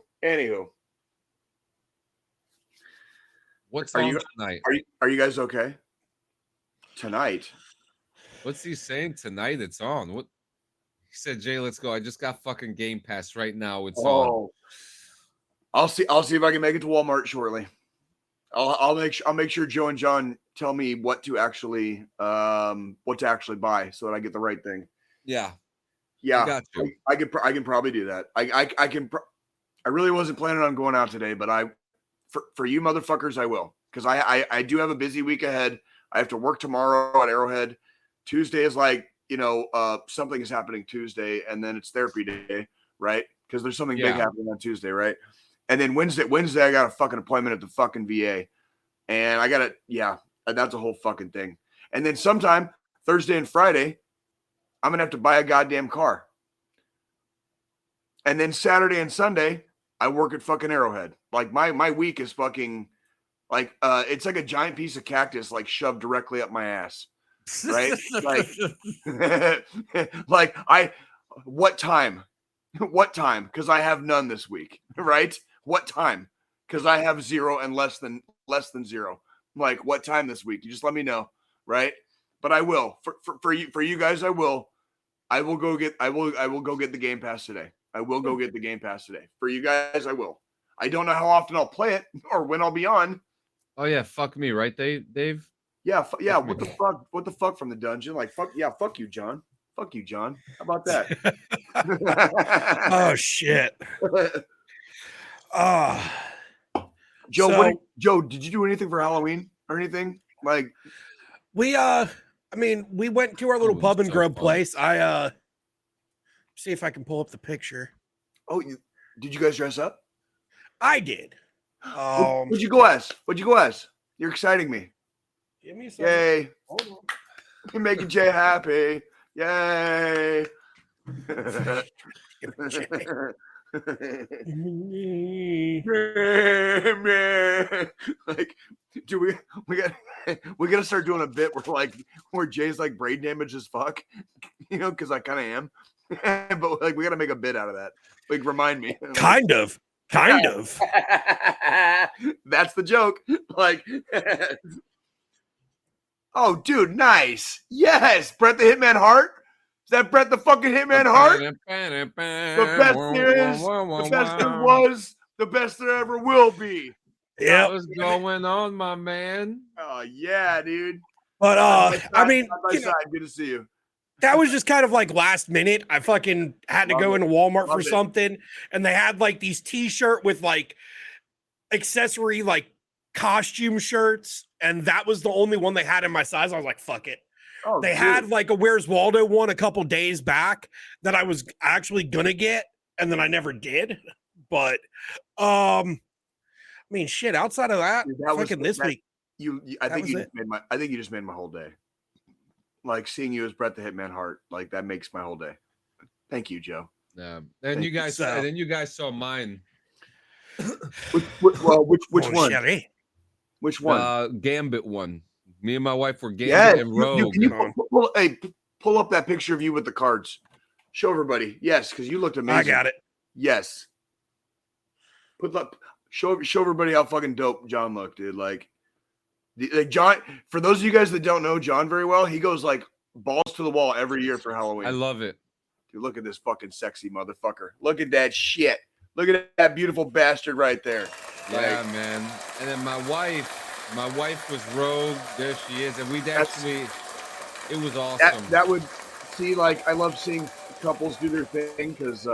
What's on tonight? Are you guys okay? Tonight? What's he saying tonight? It's on. What he said, Jay, let's go. I just got fucking Game Pass right now. It's on. I'll see if I can make it to Walmart shortly. I'll make sure Joe and John tell me what to actually buy so that I get the right thing. Yeah. I can probably do that. I really wasn't planning on going out today, but for you motherfuckers, I will, because I do have a busy week ahead. I have to work tomorrow at Arrowhead. Tuesday is like, something is happening Tuesday, and then it's therapy day, right? Because there's something big happening on Tuesday, right? And then Wednesday, I got a fucking appointment at the fucking VA. And I got to, that's a whole fucking thing. And then sometime Thursday and Friday, I'm going to have to buy a goddamn car. And then Saturday and Sunday, I work at fucking Arrowhead. Like my week is fucking like, it's like a giant piece of cactus, like shoved directly up my ass. Right? What time? What time? Because I have none this week, right? What time? Because I have zero and less than zero. Like, what time this week? You just let me know, right? But I will. For you guys, I will go get the Game Pass today. I will go get the Game Pass today. For you guys, I will. I don't know how often I'll play it or when I'll be on, Oh yeah, fuck me, right, Dave? Yeah, yeah. Fuck What me. the fuck? What the fuck from the dungeon? Like, fuck yeah, fuck you, John. Fuck you, John. How about that? Oh shit. Joe, So Joe, did you do anything for Halloween or anything? Like we we went to our little Oh, it pub was and so grub fun. place. See if I can pull up the picture. oh, did you guys dress up? I did. What'd you go as? What'd you go as? You're exciting me. Give me a second. Yay. Hold on. You're making Jay happy. Yay. Like, do we gotta start doing a bit where Jay's like brain damaged as fuck, because I kind of am. But like we gotta make a bit out of that. Like, remind me. Kind of. That's the joke. Like, oh, dude, nice. Yes, Brett the Hitman Hart. Is that Brett the fucking Hitman Hart? The best there is, the best there was, the best there ever will be. Yeah. What's going on, my man? Oh yeah, dude. But side by side, good to see you. That was just kind of like last minute. I fucking had to go into Walmart for something, and they had like these t-shirt with like accessory like costume shirts, and that was the only one they had in my size. I was like, fuck it. Oh, they had like a Where's Waldo one a couple days back that I was actually gonna get, and then I never did. But I mean, shit. Outside of that, dude, fucking this week, I think you just made my whole day. Like, seeing you as Brett the Hitman Hart, like, that makes my whole day. Thank you, Joe. Yeah, and you guys, and then you guys saw mine. Which one? Chevy. Which one? Gambit one. Me and my wife were Gambit and Rogue. Can you pull up that picture of you with the cards? Show everybody. Yes, because you looked amazing. I got it. Yes. Show everybody how fucking dope John looked, dude. Like John, for those of you guys that don't know John very well, he goes like balls to the wall every year for Halloween. I love it. Dude, look at this fucking sexy motherfucker. Look at that shit. Look at that beautiful bastard right there. Yeah, man. And then my wife was Rogue. There she is. And it was awesome. That would see, like, I love seeing couples do their thing because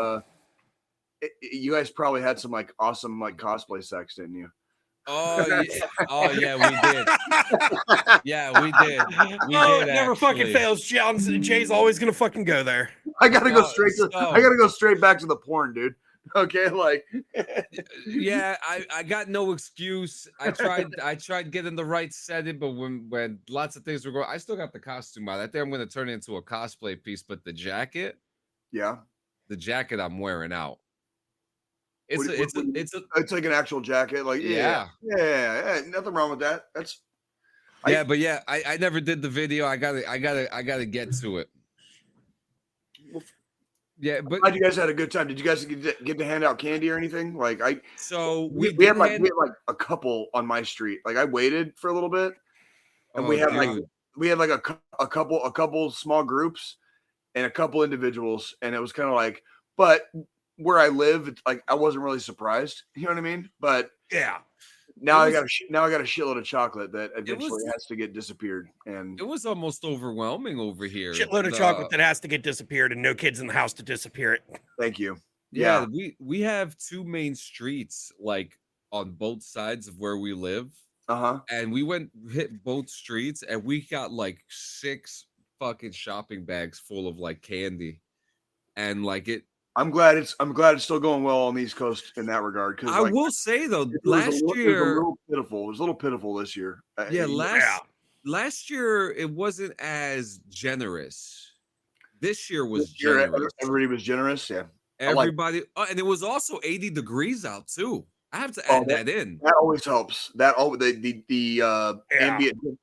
you guys probably had some like awesome like cosplay sex, didn't you? Oh yeah, we did. Yeah, we did. It never fucking fails. Jay's always gonna fucking go there. I gotta go straight back to the porn, dude. Okay, like yeah, I got no excuse. I tried getting the right setting, but when lots of things were going, I still got the costume out. I think I'm gonna turn it into a cosplay piece, but the jacket I'm wearing out. It's like an actual jacket. Like yeah, nothing wrong with that. I never did the video. I gotta get to it. Yeah, but glad you guys had a good time. Did you guys get to hand out candy or anything? Like we had like a couple on my street. Like I waited for a little bit, and we had like a couple small groups and a couple individuals, and it was kind of like, but where I live, it's like I wasn't really surprised. You know what I mean? But yeah. Now I got a shitload of chocolate that eventually has to get disappeared, and it was almost overwhelming over here. Shitload of chocolate that has to get disappeared, and no kids in the house to disappear it. Thank you. Yeah, we have two main streets like on both sides of where we live. And we hit both streets, and we got like 6 fucking shopping bags full of like candy, and like it. I'm glad it's still going well on the East Coast in that regard. Because I will say though, last year it was a little pitiful this year. Yeah, last year it wasn't as generous. This year was generous. Everybody was generous. Yeah, everybody, and it was also 80 degrees out too. I have to add that in. That always helps. The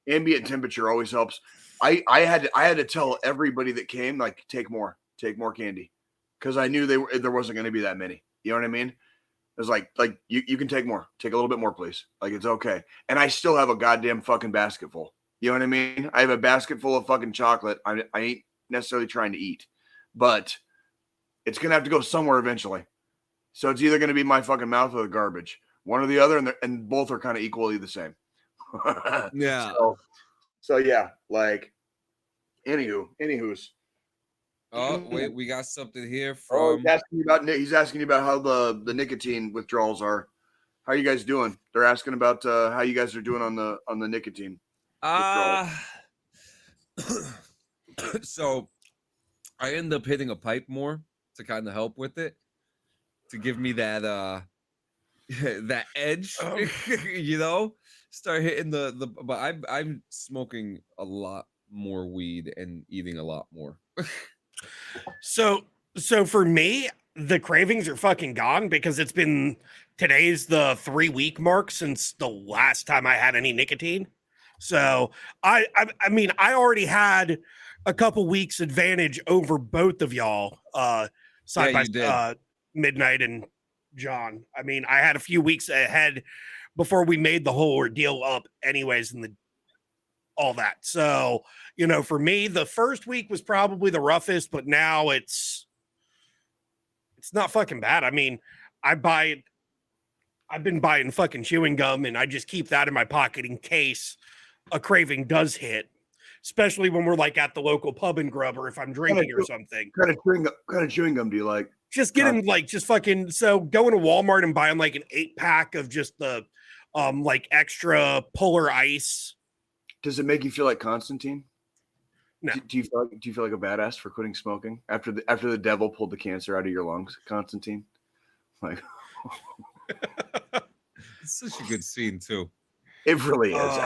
ambient temperature always helps. I had to tell everybody that came, like, take more candy. Because I knew there wasn't going to be that many. You know what I mean? It was like you can take more. Take a little bit more, please. Like, it's okay. And I still have a goddamn fucking basket full. You know what I mean? I have a basket full of fucking chocolate. I ain't necessarily trying to eat. But it's going to have to go somewhere eventually. So it's either going to be my fucking mouth or the garbage. One or the other, and both are kind of equally the same. Yeah. So yeah, like, anywho's. Oh, wait, we got something here Oh, from. he's asking you about how the nicotine withdrawals are. How are you guys doing? They're asking about how you guys are doing on the nicotine withdrawals. So I end up hitting a pipe more to kind of help with it, to give me that that edge, you know. Start hitting the but I'm smoking a lot more weed and eating a lot more. So for me, the cravings are fucking gone because today's the 3-week mark since the last time I had any nicotine. So I mean, I already had a couple weeks advantage over both of y'all, side by Midnight and John. I mean, I had a few weeks ahead before we made the whole ordeal up anyways, and all that. So, you know, for me, the first week was probably the roughest, but now it's not fucking bad. I mean, I've been buying fucking chewing gum, and I just keep that in my pocket in case a craving does hit, especially when we're like at the local pub and grub, or if I'm drinking or something. What kind of chewing gum do you like? Just getting going to Walmart and buying like an 8-pack of just the like extra Polar Ice. Does it make you feel like Constantine? No. Do you feel like a badass for quitting smoking after the devil pulled the cancer out of your lungs, Constantine? Like, It's such a good scene too. It really is.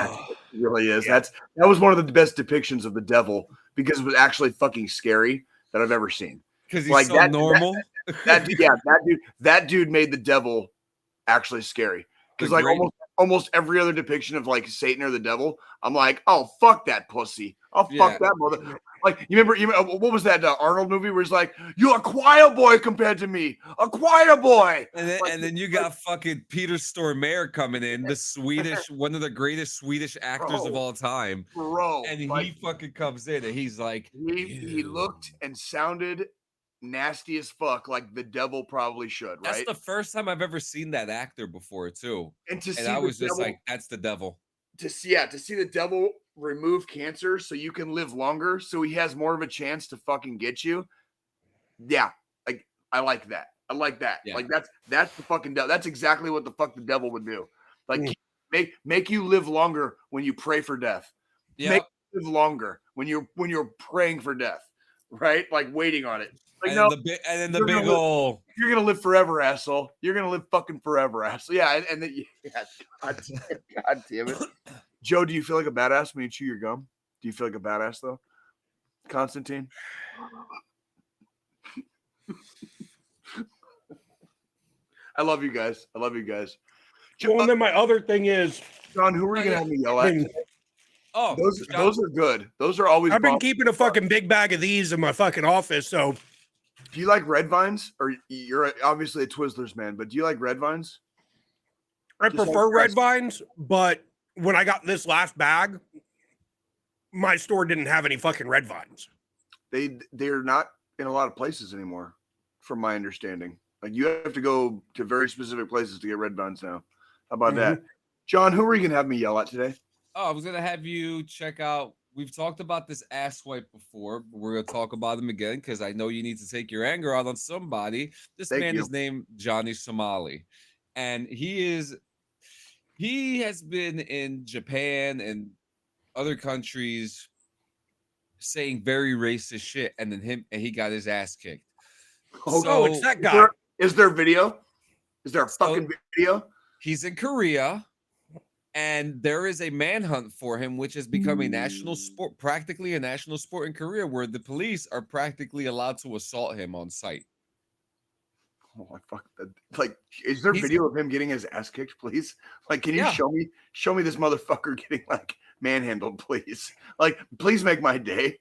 It really is. Yeah. That was one of the best depictions of the devil because it was actually fucking scary that I've ever seen. Because he's like so normal. That dude made the devil actually scary. Because like almost every other depiction of like Satan or the devil, I'm like, oh fuck that pussy. Oh fuck that mother. Like you remember what was that Arnold movie where he's like, you're a choir boy compared to me, a choir boy. And then you got fucking Peter Stormare coming in, the Swedish, one of the greatest Swedish actors of all time, and he fucking comes in and he's like, he looked and sounded nasty as fuck, like the devil probably should. Right? That's the first time I've ever seen that actor before too, and I was just like, that's the devil. To see the devil remove cancer so you can live longer, so he has more of a chance to fucking get you. Yeah, like I like that. I like that. Yeah. Like that's the fucking devil. That's exactly what the fuck the devil would do. Like make you live longer when you pray for death. Yeah. Make you live longer when you're praying for death, right? Like waiting on it. Like, and then the big old. You're gonna live forever, asshole. You're gonna live fucking forever, asshole. Yeah, and then God damn it. Joe, do you feel like a badass when you chew your gum? Do you feel like a badass though, Constantine? I love you guys. Well, and then my other thing is, John, who are you gonna have me yell at? Oh, those are good. Those are always. I've been keeping a fucking big bag of these in my fucking office. So, do you like red vines? Or you're obviously a Twizzlers man, but do you like red vines? I prefer red vines, but when I got this last bag, my store didn't have any fucking red vines. They're not in a lot of places anymore, from my understanding. Like you have to go to very specific places to get red vines now. How about that? John, who are you gonna have me yell at today? Oh, I was gonna have you check out. We've talked about this ass wipe before, but we're gonna talk about him again because I know you need to take your anger out on somebody. This man is named Johnny Somali, and he has been in Japan and other countries saying very racist shit, and then he got his ass kicked. So, it's that guy. Is there video? Is there a fucking video? He's in Korea. And there is a manhunt for him, which has become a national sport, practically a national sport in Korea, where the police are practically allowed to assault him on site. Oh my fuck! Like, is there video of him getting his ass kicked, please? Like, can you show me this motherfucker getting like manhandled, please? Like, please make my day.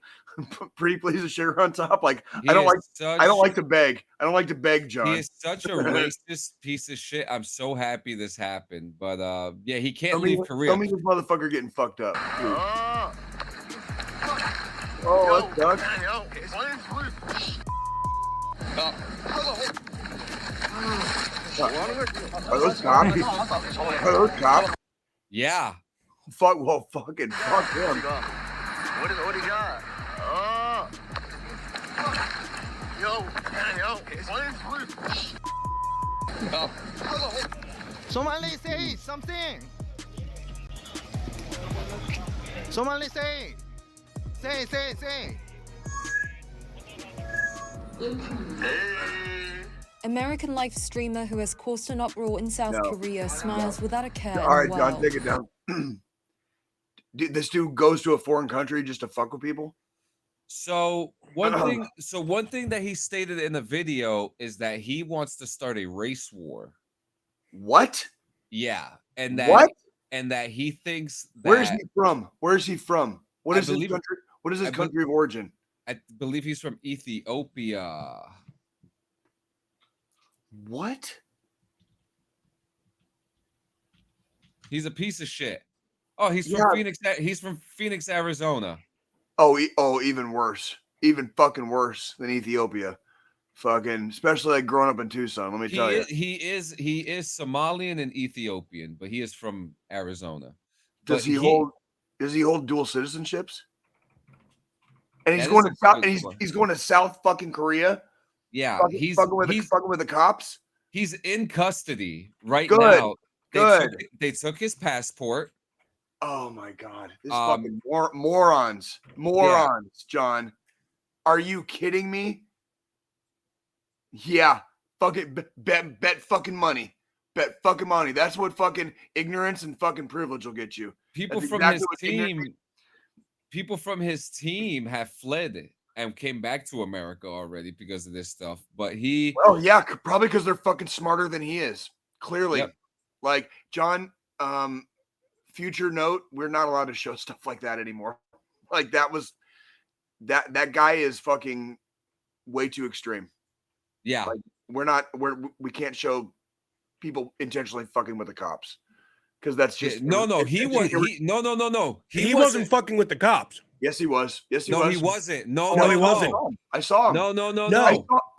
Pretty please a sugar on top. Like, I don't like to beg. I don't like to beg, John. He is such a racist piece of shit. I'm so happy this happened, but yeah, he can't leave Korea. Tell me this motherfucker getting fucked up. Dude. Oh, that's done. Are those cops? Yeah. Fuck. Well, fucking fuck him. What do you got? Oh. Yo. What is No. Somali, say something. Somali, say. Say. Hey. American life streamer who has caused an uproar in South Korea smiles without a care. All right, John, take it down. This dude goes to a foreign country just to fuck with people. So one thing that he stated in the video is that he wants to start a race war. What? Yeah, and that he thinks that. Where is he from? Where is he from? What is his country? What is his country of origin? I believe he's from Ethiopia. What? He's a piece of shit. Oh, he's from Phoenix. He's from Phoenix, Arizona. Oh, even worse. Even fucking worse than Ethiopia. Fucking, especially like growing up in Tucson. Let me tell you, he is Somalian and Ethiopian, but he is from Arizona. Does he hold dual citizenships? And he's going to South. And he's going to South fucking Korea. Yeah, he's fucking with the cops. He's in custody right now. They took his passport. Oh my god, this fucking morons, John. Are you kidding me? Yeah, fucking bet fucking money. Bet fucking money. That's what fucking ignorance and fucking privilege will get you. People from his team have fled and came back to America already because of this stuff. But probably because they're fucking smarter than he is. Clearly, like John. Future note: we're not allowed to show stuff like that anymore. Like that guy is fucking way too extreme. Yeah, like we can't show people intentionally fucking with the cops because that's just he wasn't fucking with the cops. Yes, he was. Yes, he was. No, he wasn't. No, he wasn't. I saw him. No.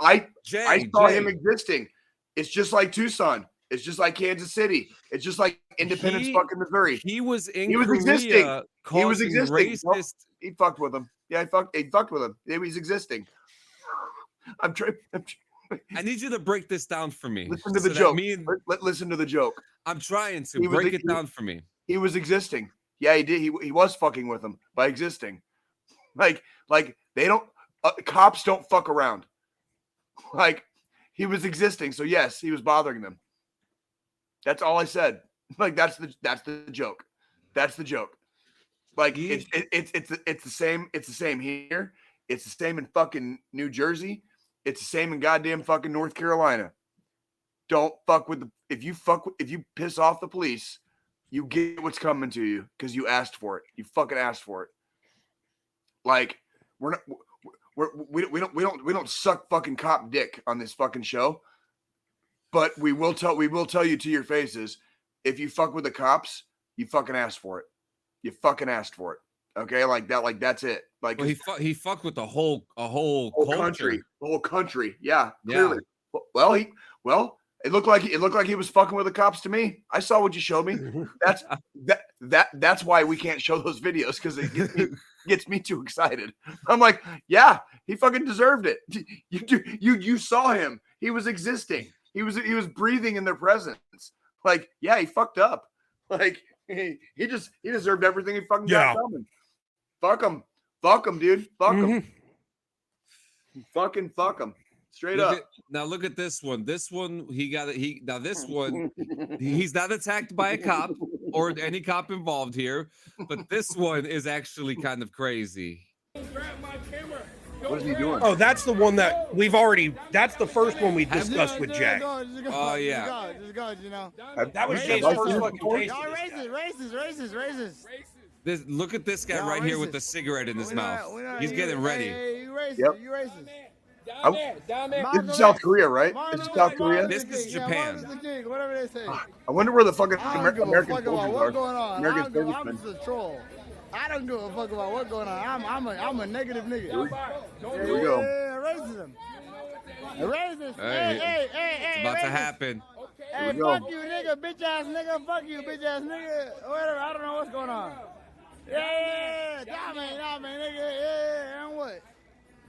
I saw him existing. It's just like Tucson. It's just like Kansas City. It's just like Independence, fucking Missouri. He was existing. He was existing. Racist. He fucked with him. Yeah, he fucked with him. He was existing. I'm trying. I need you to break this down for me. Listen to the joke. Listen to the joke. I'm trying to break it down for me. He was existing. Yeah, he did. He was fucking with him by existing. Like they don't. Cops don't fuck around. Like he was existing. So yes, he was bothering them. That's all I said. Like that's the joke. That's the joke. Like it's the same. It's the same here. It's the same in fucking New Jersey. It's the same in goddamn fucking North Carolina. Don't fuck with if you piss off the police, you get what's coming to you because you asked for it. You fucking asked for it. Like we don't suck fucking cop dick on this fucking show. But we will tell you to your faces, if you fuck with the cops, you fucking asked for it. You fucking asked for it. Okay, like that, like that's it. Like he fucked with the whole country, the whole country. Yeah, clearly. Well, it looked like he was fucking with the cops to me. I saw what you showed me. That's why we can't show those videos because it gets me too excited. I'm like, yeah, he fucking deserved it. You saw him. He was existing. He was breathing in their presence. Like, yeah, he fucked up. Like he deserved everything he fucking got coming. Fuck him, dude. Fuck him. Fucking fuck him. Straight up. Now look at this one. This one this one he's not attacked by a cop or any cop involved here, but this one is actually kind of crazy. What is he doing? Oh, that's the one that that's the first one we discussed with Jack. Oh, yeah. That was Jay's first fucking taste. Racist. Look at this guy right here with the cigarette in his mouth. He's getting ready. You racist. Yep. You racist. This is South Korea, right? This is South Korea. This is Japan. Whatever they say. I wonder where the fucking I don't give a American fuck about soldiers what's are. going on. American I'm servicemen. just a troll. I don't give a fuck about what's going on. I'm a negative nigga. There we go. Yeah, racism. Racist. Hey, Hey, it's about to racist. happen. Hey, we go. fuck you, nigga. nigga, bitch ass nigga, fuck you, bitch ass nigga, whatever. I don't know what's going on. Yeah, nah, man, nigga, yeah, and what?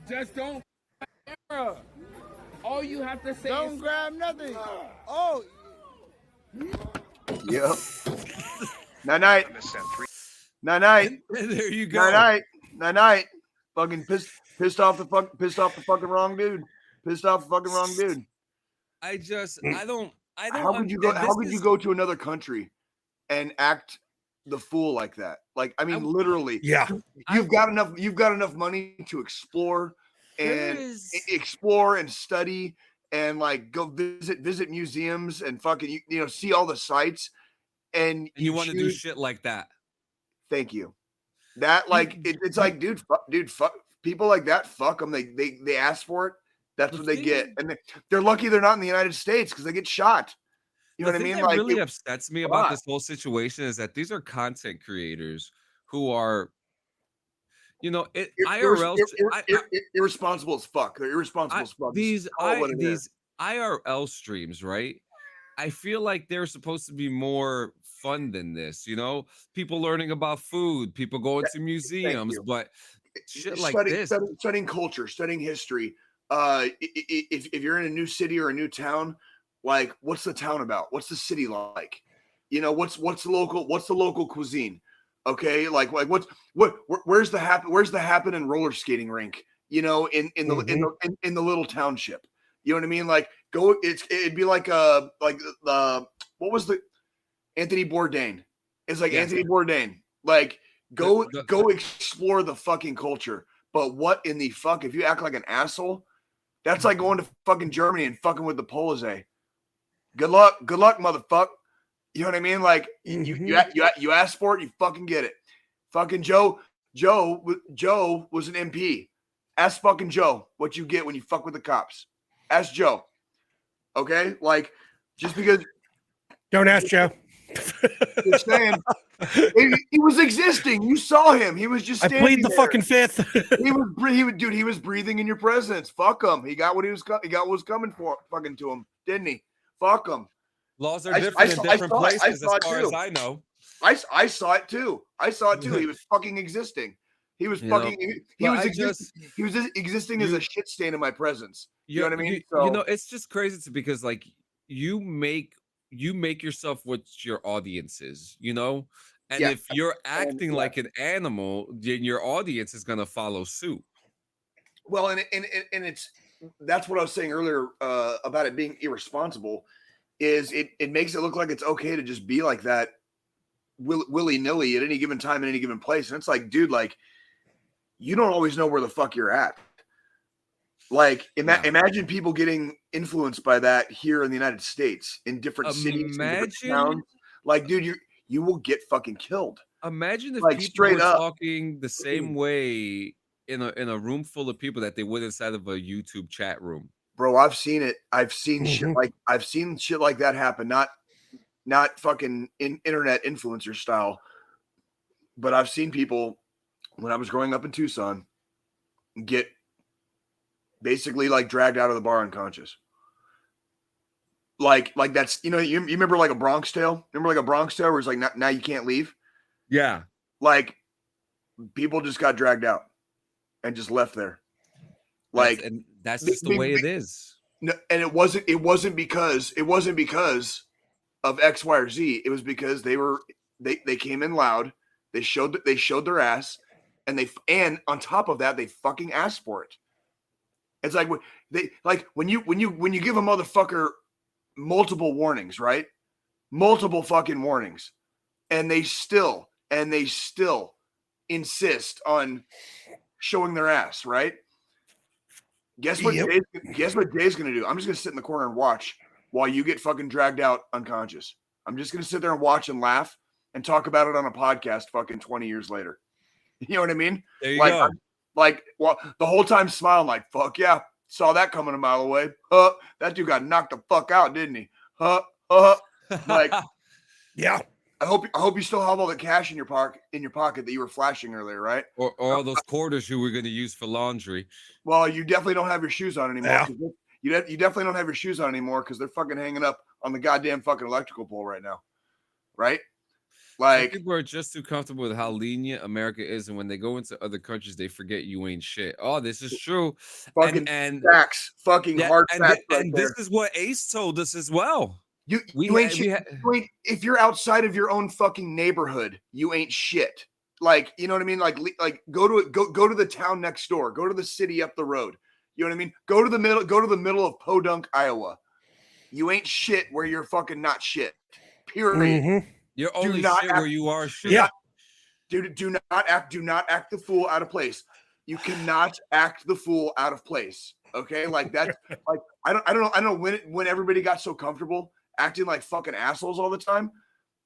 Just don't. All you have to say don't is grab nothing. Oh. Yep. Night. there you go. Night. Fucking pissed off the fucking wrong dude. Pissed off the fucking wrong dude. I don't. How could you go to another country and act the fool like that? Like, I mean, literally. Yeah. You've got enough money to explore and study and like go visit museums and fucking see all the sites, and you want to do shit like that. Thank you. That like it's like dude fuck people like that, fuck them. They ask for it. That's what they get, and they're lucky they're not in the United States because they get shot. You know what I mean? What really upsets me about this whole situation is that these are content creators who are, irresponsible as fuck. They're irresponsible as fuck. These IRL streams, right? I feel like they're supposed to be more fun than this. People learning about food, people going to museums, but shit like this, studying culture, studying history. If you're in a new city or a new town, like what's the town about? What's the city like? What's the local cuisine? Okay, like where's the happening roller skating rink? In the little township. You know what I mean? Like it'd be like what was the Anthony Bourdain? It's like Anthony Bourdain. Like go explore the fucking culture. But what in the fuck? If you act like an asshole, that's like going to fucking Germany and fucking with the Polizei. Good luck, motherfucker. You know what I mean? Like you ask for it, you fucking get it. Fucking Joe was an MP. Ask fucking Joe what you get when you fuck with the cops. Ask Joe. Okay? Like, just because. Don't ask Joe. Just saying. He was existing. You saw him. He was just standing I plead the there. fucking fifth. He was breathing in your presence. Fuck him. He got what was coming for fucking to him, didn't he? Fuck him. Laws are different in different places, as far as I know. I saw it too. He was fucking existing. He was fucking. He was existing as a shit stain in my presence. You know what I mean? It's just crazy because like you make yourself what your audience is. And if you're acting like an animal, then your audience is gonna follow suit. Well, and that's what I was saying earlier about it being irresponsible. Is it makes it look like it's okay to just be like that willy-nilly at any given time in any given place, and it's like, dude, like you don't always know where the fuck you're at. Like imagine people getting influenced by that here in the United States in different cities, in different towns. Like, dude, you will get fucking killed. Imagine if like, people were talking the same way in a room full of people that they would inside of a YouTube chat room. Bro, I've seen it. I've seen shit like that happen. Not fucking internet influencer style, but I've seen people when I was growing up in Tucson get basically like dragged out of the bar unconscious. Like that's you remember like a Bronx Tale? Remember like a Bronx Tale where it's like now you can't leave? Yeah. Like people just got dragged out and just left there. Like that's just the way it is. No, and it wasn't because of X, Y, or Z. It was because they came in loud, they showed their ass, and on top of that, they fucking asked for it. It's like when you give a motherfucker multiple warnings, right? Multiple fucking warnings, and they still insist on showing their ass, right? Guess what Jay's gonna do? I'm just gonna sit in the corner and watch while you get fucking dragged out unconscious. I'm just gonna sit there and watch and laugh and talk about it on a podcast fucking 20 years later. You know what I mean? There you go. Well, the whole time smiling like, fuck yeah, saw that coming a mile away. That dude got knocked the fuck out, didn't he? Like, yeah. I hope you still have all the cash in your pocket that you were flashing earlier, right? Or all those quarters you were going to use for laundry. Well, you definitely don't have your shoes on anymore. You definitely don't have your shoes on anymore because they're fucking hanging up on the goddamn fucking electrical pole right now, right? Like some people are just too comfortable with how lenient America is, and when they go into other countries, they forget you ain't shit. Oh, this is true. Fucking and facts, fucking hard facts. And this is what Ace told us as well. You ain't shit. If you're outside of your own fucking neighborhood, you ain't shit. Like, you know what I mean? Like go to the town next door. Go to the city up the road. You know what I mean? Go to the middle of Podunk, Iowa. You ain't shit where you're fucking not shit. Period. Mm-hmm. You're only shit where you are shit. Yeah. Dude, do not act the fool out of place. You cannot act the fool out of place. Okay? Like that, like I don't know when everybody got so comfortable acting like fucking assholes all the time.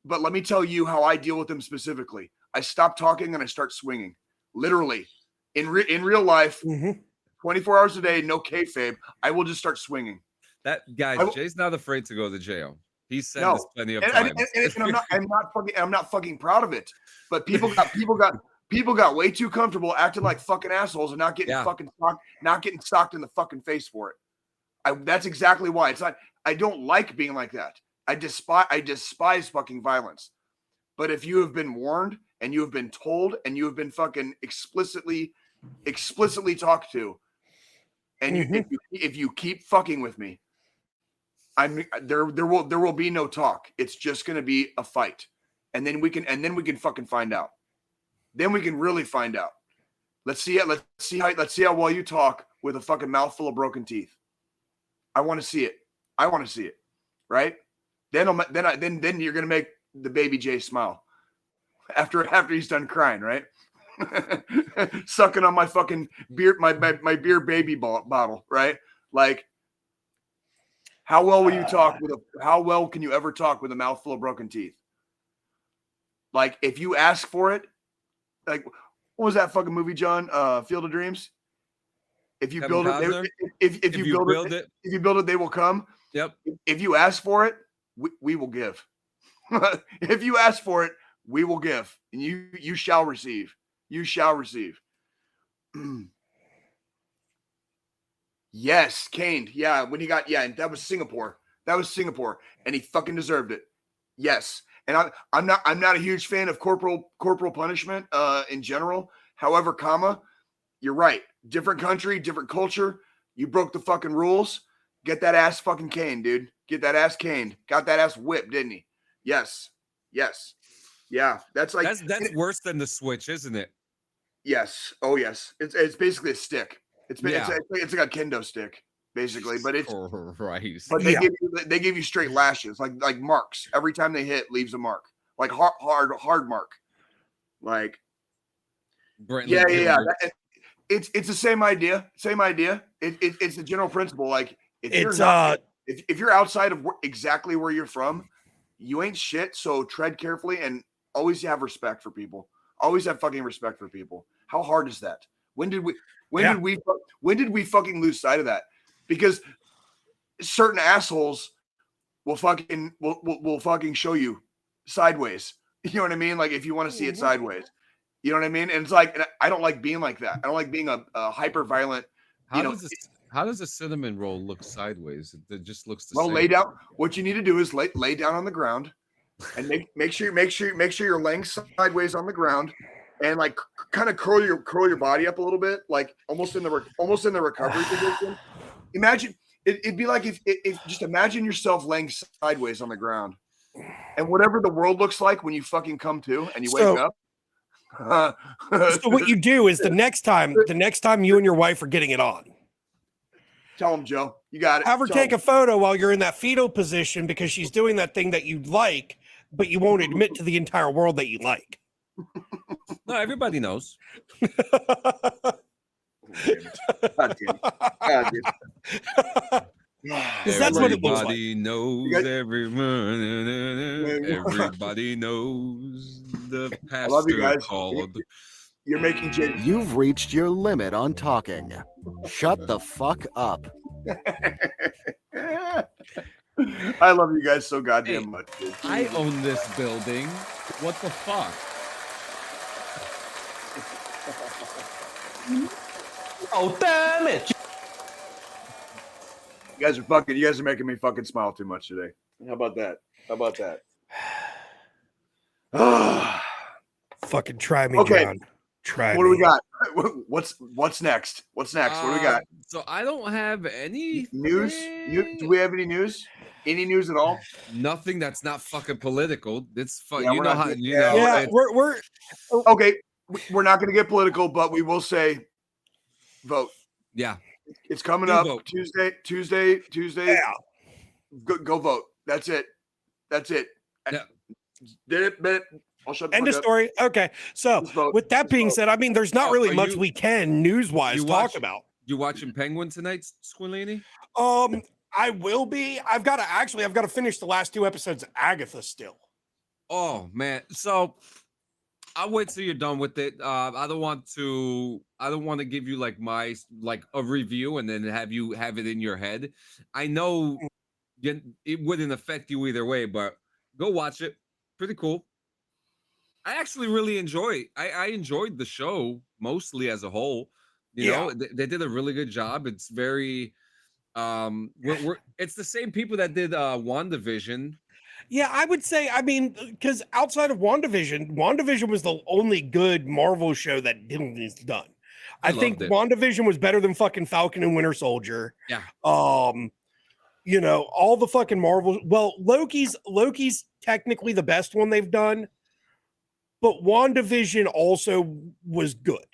But let me tell you how I deal with them specifically. I stop talking and I start swinging. Literally. In real life. 24 hours a day, no kayfabe. I will just start swinging. That guy, Jay's not afraid to go to jail. He said this plenty of times. And I'm not fucking proud of it. But people got way too comfortable acting like fucking assholes and not getting socked in the fucking face for it. That's exactly why. It's not. I don't like being like that. I despise fucking violence. But if you have been warned and you have been told and you have been fucking explicitly talked to. And if you keep fucking with me, there will be no talk. It's just going to be a fight, and then we can fucking find out. Then we can really find out. Let's see how well you talk with a fucking mouthful of broken teeth. I want to see it. Right? Then you're going to make the baby J smile after he's done crying. Right? Sucking on my fucking beer, my beer baby bottle, right? Like, how well will you talk how well can you ever talk with a mouthful of broken teeth? Like, if you ask for it, like, what was that fucking movie, John? Field of Dreams. If you build it, if you build it, they will come. Yep. If you ask for it, we will give. If you ask for it, we will give, and you shall receive. You shall receive. Yes, caned. Yeah, when he got and that was Singapore. And he fucking deserved it. Yes. And I'm not a huge fan of corporal punishment in general. However, you're right. Different country, different culture. You broke the fucking rules. Get that ass fucking caned, dude. Get that ass caned. Got that ass whipped, didn't he? Yes. Yeah, that's like that's worse than the switch, isn't it? Yes. Oh, yes. It's basically a stick. It's like a kendo stick, basically. But it's But they give you straight lashes, like marks. Every time they hit, leaves a mark, like hard mark. Like, yeah. It's the same idea. It's the general principle. Like, if you're outside of exactly where you're from, you ain't shit. So tread carefully and always have respect for people. Always have fucking respect for people. How hard is that? When did we fucking lose sight of that? Because certain assholes will fucking show you sideways. You know what I mean? Like, if you want to see it sideways, you know what I mean? And it's like, I don't like being like that. I don't like being a hyper violent. How does a cinnamon roll look sideways? It just looks the same. Lay down. What you need to do is lay down on the ground, and make sure you're laying sideways on the ground, and like kind of curl your body up a little bit, like almost in the recovery position. Imagine it'd be like if just imagine yourself laying sideways on the ground, and whatever the world looks like when you fucking come to and you wake up. So what you do is the next time you and your wife are getting it on. Tell him, Joe. You got it. Have her take a photo while you're in that fetal position because she's doing that thing that you like, but you won't admit to the entire world that you like. No, everybody knows. God damn it. That's what it looks like. Everybody knows everyone. Everybody knows the pastor. I love you guys. Called. You're making Jay. You've reached your limit on talking. Shut the fuck up. I love you guys so goddamn much, dude. I own this building. What the fuck? Oh, damn it. You guys are making me fucking smile too much today. How about that? Fucking try me, Okay. John. Try What me. do we got? What's next? What do we got? So I don't have any news. Do we have any news? Any news at all? Nothing that's not fucking political. It's Yeah, you know how you know. Yeah, we're okay. We're not going to get political, but we will say vote. Yeah, it's coming Do up vote. Tuesday. Yeah. Go vote. That's it. Yeah. Did it? I'll shut the End fuck of up. story. Okay. So with that being said, I mean, there's not really much we can news-wise talk about. You watching Penguin tonight, Squillini? I will be. I've got to finish the last 2 episodes of Agatha still. Oh man. So I'll wait till you're done with it. I don't want to give you like a review and then have you have it in your head. I know it wouldn't affect you either way, but go watch it. Pretty cool. I actually really I enjoyed the show mostly as a whole. You know, they did a really good job. It's very it's the same people that did WandaVision. Yeah, I would say, I mean, because outside of WandaVision was the only good Marvel show that Disney's done. I think WandaVision was better than fucking Falcon and Winter Soldier. Yeah. You know, all the fucking Marvel. Well, Loki's technically the best one they've done, but WandaVision also was good.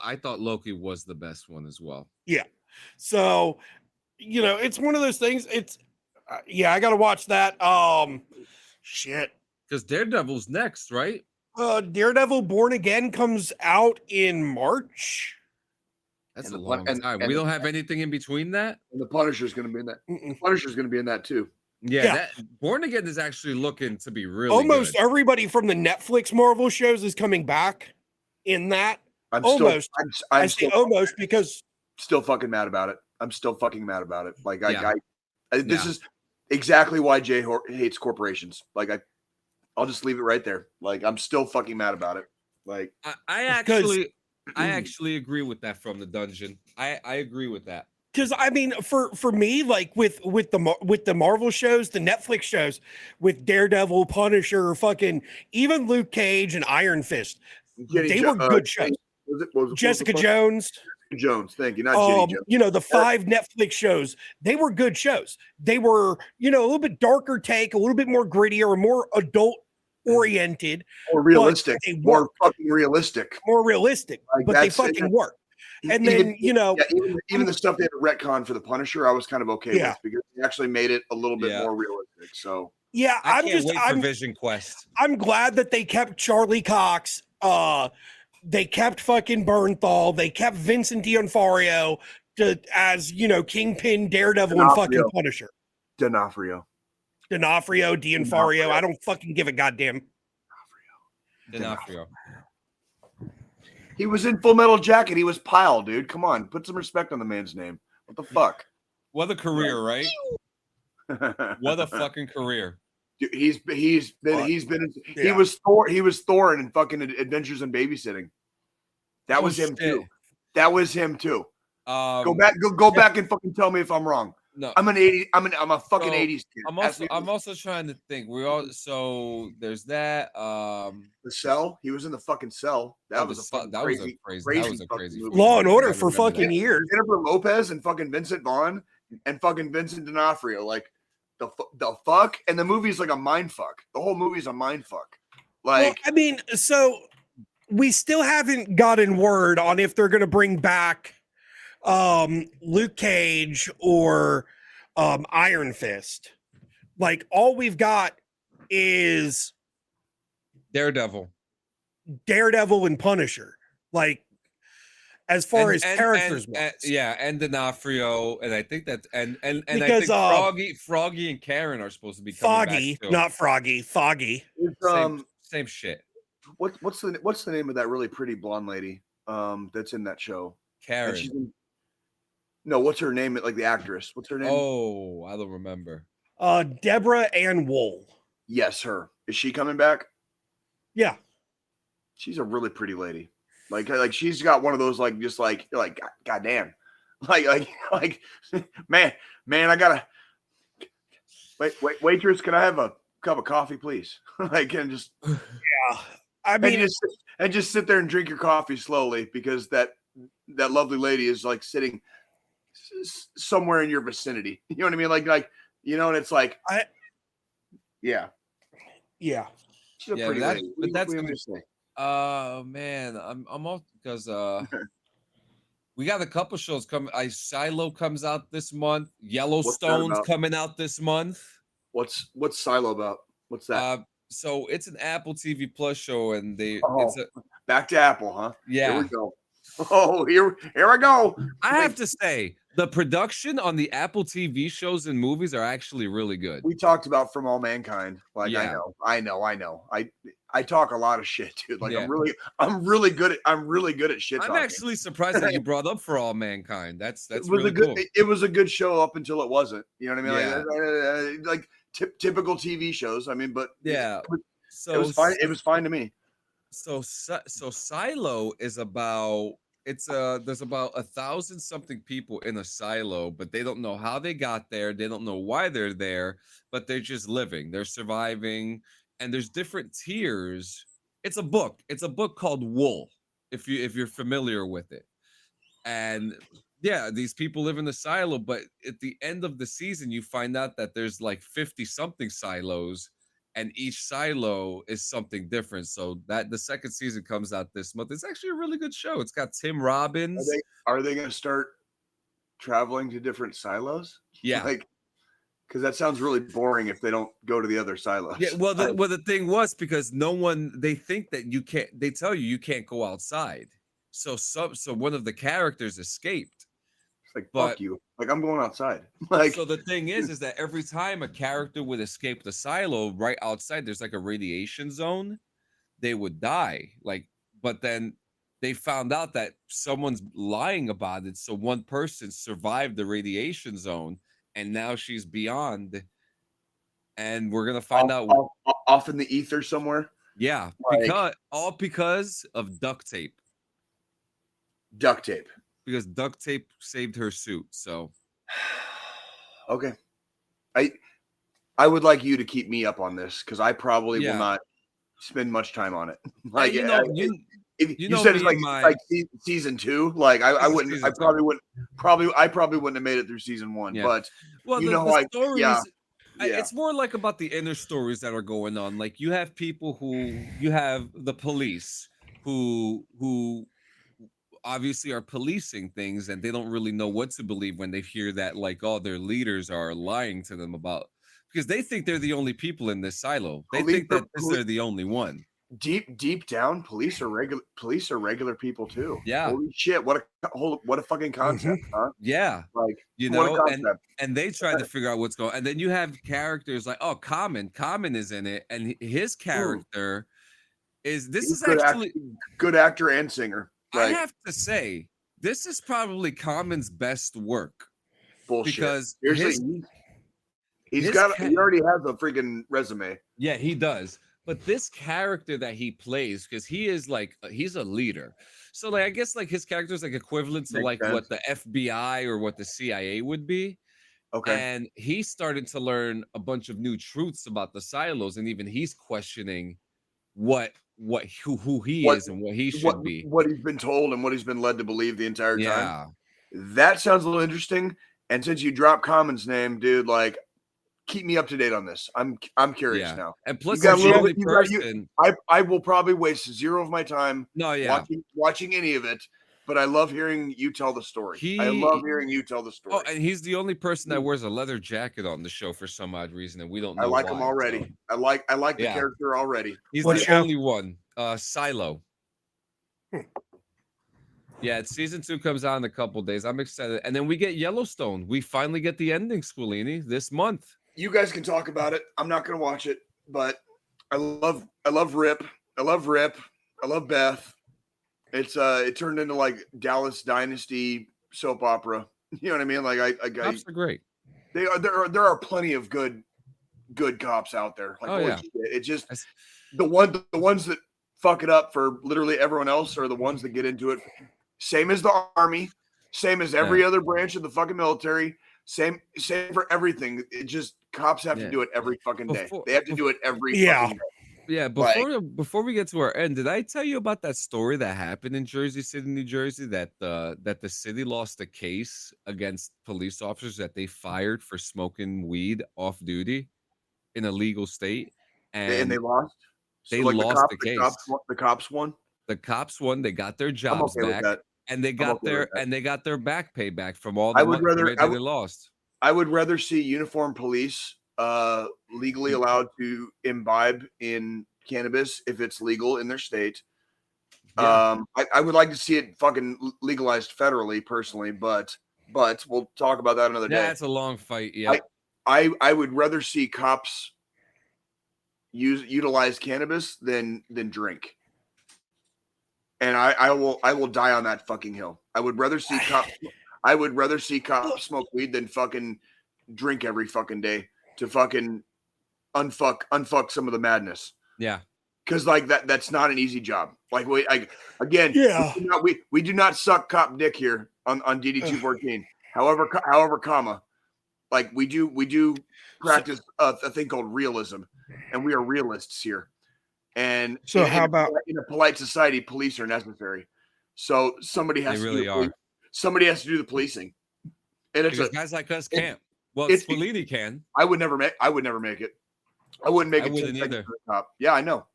I thought Loki was the best one as well. Yeah. So, you know, it's one of those things. It's yeah, I got to watch that. Shit. Because Daredevil's next, right? Daredevil Born Again comes out in March. That's a long time. We don't have anything in between that. And the Punisher's going to be in that. Punisher's going to be in that too. Yeah, that Born Again is actually looking to be really almost good. Everybody from the Netflix Marvel shows is coming back in that. I'm almost. I'm I say almost because still fucking mad about it. I'm still fucking mad about it. Like this is exactly why Jay hates corporations. Like I'll just leave it right there. Like I'm still fucking mad about it. Like I actually agree with that from the dungeon. I agree with that. Because I mean, for me, like with the Marvel shows, the Netflix shows, with Daredevil, Punisher, fucking even Luke Cage and Iron Fist, they were good shows. Jessica Jones. Thank you. Not Jenny Jones. You know, the 5 Netflix shows, they were good shows. They were, you know, a little bit darker take, a little bit more grittier, more adult oriented, more realistic, more fucking realistic, like but they fucking work. And then, you know, even the stuff they had to retcon for the Punisher, I was kind of okay with because they actually made it a little bit more realistic. So yeah, I can't wait for Vision Quest. I'm glad that they kept Charlie Cox. They kept fucking Bernthal. They kept Vincent D'Onofrio as, you know, Kingpin, Daredevil, and fucking Punisher. D'Onofrio. I don't fucking give a goddamn. D'Onofrio. He was in Full Metal Jacket. He was Pyle, dude. Come on, put some respect on the man's name. What the fuck? What a career, right? What a fucking career. Dude, he was Thor in fucking Adventures in Babysitting. That was him too. Go back and fucking tell me if I'm wrong. No, I'm a fucking 80s kid. I'm also trying to think. There's that. The Cell. He was in the fucking Cell. That was a crazy movie. Law and Order for fucking years. Jennifer Lopez and fucking Vincent Vaughn and fucking Vincent D'Onofrio. Like the fuck, and the movie's like a mind fuck. The whole movie's a mind fuck. Like, well, I mean, so we still haven't gotten word on if they're going to bring back Luke Cage or Iron Fist. Like, all we've got is Daredevil and Punisher. Like, as far as characters, and D'Onofrio, and I think that and because I think Froggy and Karen are supposed to be coming back too. Not Froggy, Foggy. Same shit. What's the name of that really pretty blonde lady that's in that show? Karen. No, what's her name? Like the actress. What's her name? Oh, I don't remember. Deborah Ann Wool. Yes, her. Is she coming back? Yeah. She's a really pretty lady. Like she's got one of those like goddamn. Like, man, I gotta waitress, can I have a cup of coffee, please? Like, and just I mean, and just sit there and drink your coffee slowly because that lovely lady is like sitting somewhere in your vicinity. You know what I mean? Like and it's like, yeah. She's a pretty lady. But that's gonna say. Man, I'm off because we got a couple shows coming. Silo comes out this month. Yellowstone's coming out this month. What's Silo about? What's that? So it's an Apple TV Plus show, and back to Apple, huh? Yeah. Here we go. Oh, here I go. I have to say, the production on the Apple TV shows and movies are actually really good. We talked about From All Mankind. Like, yeah. I know. I talk a lot of shit, dude. Like, I'm really good at shit talking. I'm actually surprised that you brought up For All Mankind. That's really cool. It was a good show up until it wasn't. You know what I mean? Yeah. Like typical TV shows. I mean, but yeah. It was fine. It was fine to me. So Silo is about there's about 1,000 something people in a silo, but they don't know how they got there. They don't know why they're there, but they're just living. They're surviving, and there's different tiers. It's a book called Wool, if you're familiar with it. And yeah, these people live in the silo, but at the end of the season, you find out that there's like 50 something silos, and each silo is something different. So that the second season comes out this month. It's actually a really good show. It's got Tim Robbins. Are they going to start traveling to different silos? Yeah. Like, because that sounds really boring if they don't go to the other silos. Yeah. Well, the thing was, because they think that you can't. They tell you can't go outside. So one of the characters escaped. It's like, fuck you. Like, I'm going outside. Like, so the thing is that every time a character would escape the silo, right outside there's like a radiation zone, they would die. Like, but then they found out that someone's lying about it. So one person survived the radiation zone, and now she's beyond. And we're gonna find out off in the ether somewhere. Yeah, because of duct tape. Duct tape. Because duct tape saved her suit. So okay. I would like you to keep me up on this, because I probably will not spend much time on it. Like, you said it's like season 2. Like, I probably wouldn't have made it through season 1. Yeah. But the stories, it's more like about the inner stories that are going on. Like, you have people you have the police who obviously are policing things, and they don't really know what to believe when they hear that, like, all their leaders are lying to them about, because they think they're the only people in this silo. They think that they're the only one. Deep down, police are regular people too. Yeah. Holy shit! What a fucking concept, huh? Yeah. Like, and they try to figure out what's going on. And then you have characters like, Common is in it, and his character is actually good actor and singer. I have to say, this is probably Common's best work. Bullshit. Because he already has a freaking resume. Yeah, he does. But this character that he plays, because he's a leader. So, like, I guess, like, his character is like equivalent to what the FBI or what the CIA would be. Okay. And he started to learn a bunch of new truths about the silos, and even he's questioning who he is and what he should be, what he's been told and what he's been led to believe the entire time. Yeah, that sounds a little interesting. And since you dropped Common's name, dude, like, keep me up to date on this. I'm curious now. And plus, I will probably waste zero of my time watching any of it. But I love hearing you tell the story. Oh, and he's the only person that wears a leather jacket on the show for some odd reason, and we don't know. I like why, him already. So. I like the character already. He's the only one. Silo. Yeah, season 2 comes out in a couple days. I'm excited. And then we get Yellowstone. We finally get the ending, Squilini, this month. You guys can talk about it. I'm not going to watch it, but I love Rip. I love Beth. It turned into like Dallas Dynasty soap opera. You know what I mean? Like, cops are great. There are plenty of good cops out there. Like, shit. It's just the ones that fuck it up for literally everyone else are the ones that get into it. Same as the Army. Same as every other branch of the fucking military. Same for everything. It just cops have to do it every fucking day. They have to do it every fucking day. Yeah, before we get to our end, did I tell you about that story that happened in Jersey City, New Jersey, that the city lost a case against police officers that they fired for smoking weed off duty in a legal state, and they lost? They lost the case. The cops won? The cops won. They got their jobs back, and they got their back pay back from all the money they lost. I would rather see uniformed police legally allowed to imbibe in cannabis if it's legal in their state. I would like to see it fucking legalized federally, personally, but we'll talk about that another day. That's a long fight. Yeah, I would rather see cops utilize cannabis than drink. And I will die on that fucking hill. I would rather see cops smoke weed than fucking drink every fucking day to fucking unfuck some of the madness. Yeah. Cause like that's not an easy job. Like we do not suck cop dick here on DD214. However, like we do practice a thing called realism, and we are realists here. And so how about in a polite society, police are necessary. So somebody has somebody has to do the policing. And it's guys like us can't. Well, Spallini can. I would never make it. I wouldn't make it. I wouldn't either. Yeah, I know.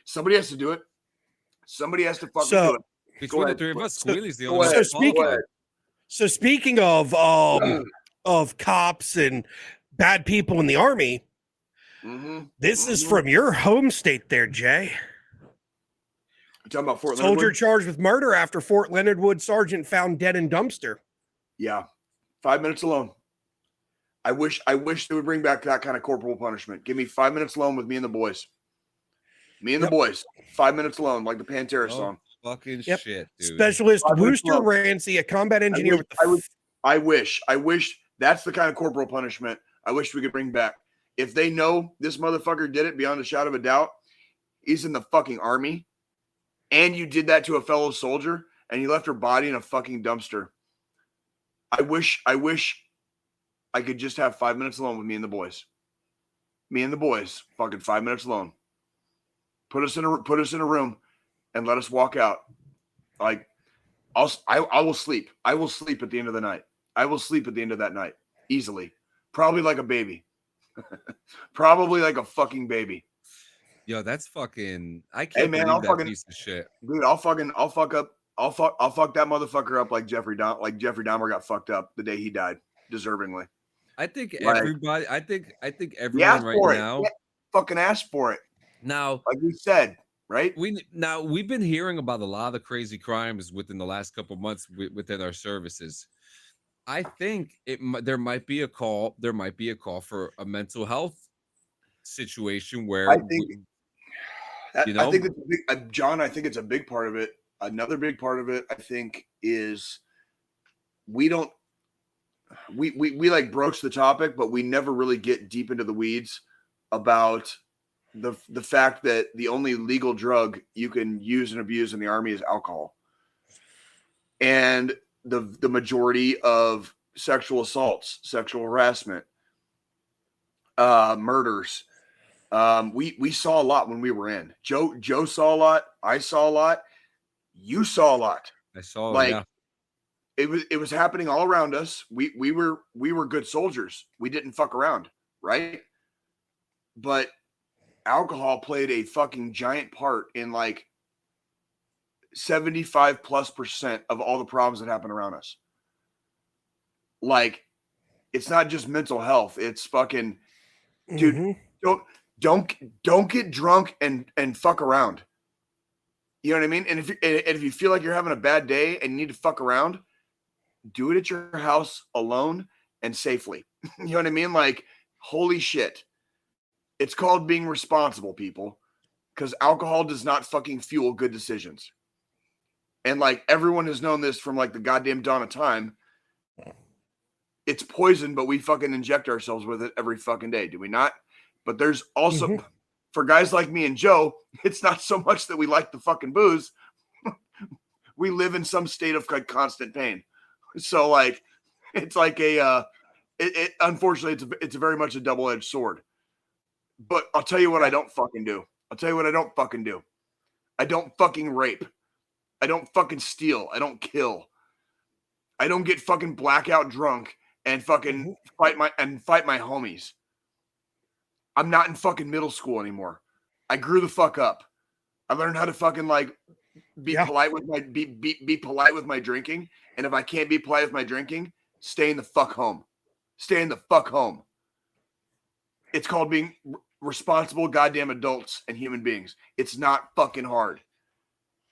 Somebody has to do it. Somebody has to fucking do it. Between the three of us, Squealy's the only one. So speaking of cops and bad people in the Army, this is from your home state there, Jay. You're talking about Fort Leonard Soldier Wood? charged with murder after Fort Leonard Wood sergeant found dead in dumpster. Yeah. 5 minutes alone. I wish they would bring back that kind of corporal punishment. Give me 5 minutes alone with me and the boys. Me and the boys. 5 minutes alone, like the Pantera song. Fucking shit, dude. Specialist Wooster Rancy, a combat engineer I wish that's the kind of corporal punishment I wish we could bring back. If they know this motherfucker did it beyond a shadow of a doubt, he's in the fucking Army, and you did that to a fellow soldier, and you left her body in a fucking dumpster. I wish I could just have 5 minutes alone with me and the boys. Me and the boys, fucking 5 minutes alone. Put us in a room and let us walk out. Like I will sleep. I will sleep at the end of the night. I will sleep at the end of that night easily. Probably like a baby. Probably like a fucking baby. Yo, that's fucking. I can't believe that piece of shit, dude. I'll fuck that motherfucker up like Jeffrey Dahmer got fucked up the day he died, deserving. I think everybody. I think everyone right now fucking asked for it. Now, like we said, right? We've been hearing about a lot of the crazy crimes within the last couple of months within our services. I think there might be a call. There might be a call for a mental health situation where I think it's a big, John. I think it's a big part of it. Another big part of it, I think, is we like broach the topic, but we never really get deep into the weeds about the fact that the only legal drug you can use and abuse in the Army is alcohol, and the majority of sexual assaults, sexual harassment, murders. We saw a lot when we were in. Joe saw a lot. I saw a lot. You saw a lot. I saw yeah. It was happening all around us. We were good soldiers. We didn't fuck around, right? But alcohol played a fucking giant part in like 75+% of all the problems that happen around us. Like, it's not just mental health. It's fucking, dude. Don't get drunk and fuck around. You know what I mean? And if you feel like you're having a bad day and you need to fuck around, do it at your house alone and safely. You know what I mean? Like, holy shit. It's called being responsible, people, because alcohol does not fucking fuel good decisions. And like everyone has known this from like the goddamn dawn of time. It's poison, but we fucking inject ourselves with it every fucking day. Do we not? But there's also, for guys like me and Joe, it's not so much that we like the fucking booze. We live in some state of like constant pain. So like, it's like it unfortunately it's very much a double-edged sword. But I'll tell you what I don't fucking do. I'll tell you what I don't fucking do. I don't fucking rape. I don't fucking steal. I don't kill. I don't get fucking blackout drunk and fucking fight my homies. I'm not in fucking middle school anymore. I grew the fuck up. I learned how to fucking like be polite with my be polite with my drinking. And if I can't be polite with my drinking, stay in the fuck home. Stay in the fuck home. It's called being responsible goddamn adults and human beings. It's not fucking hard.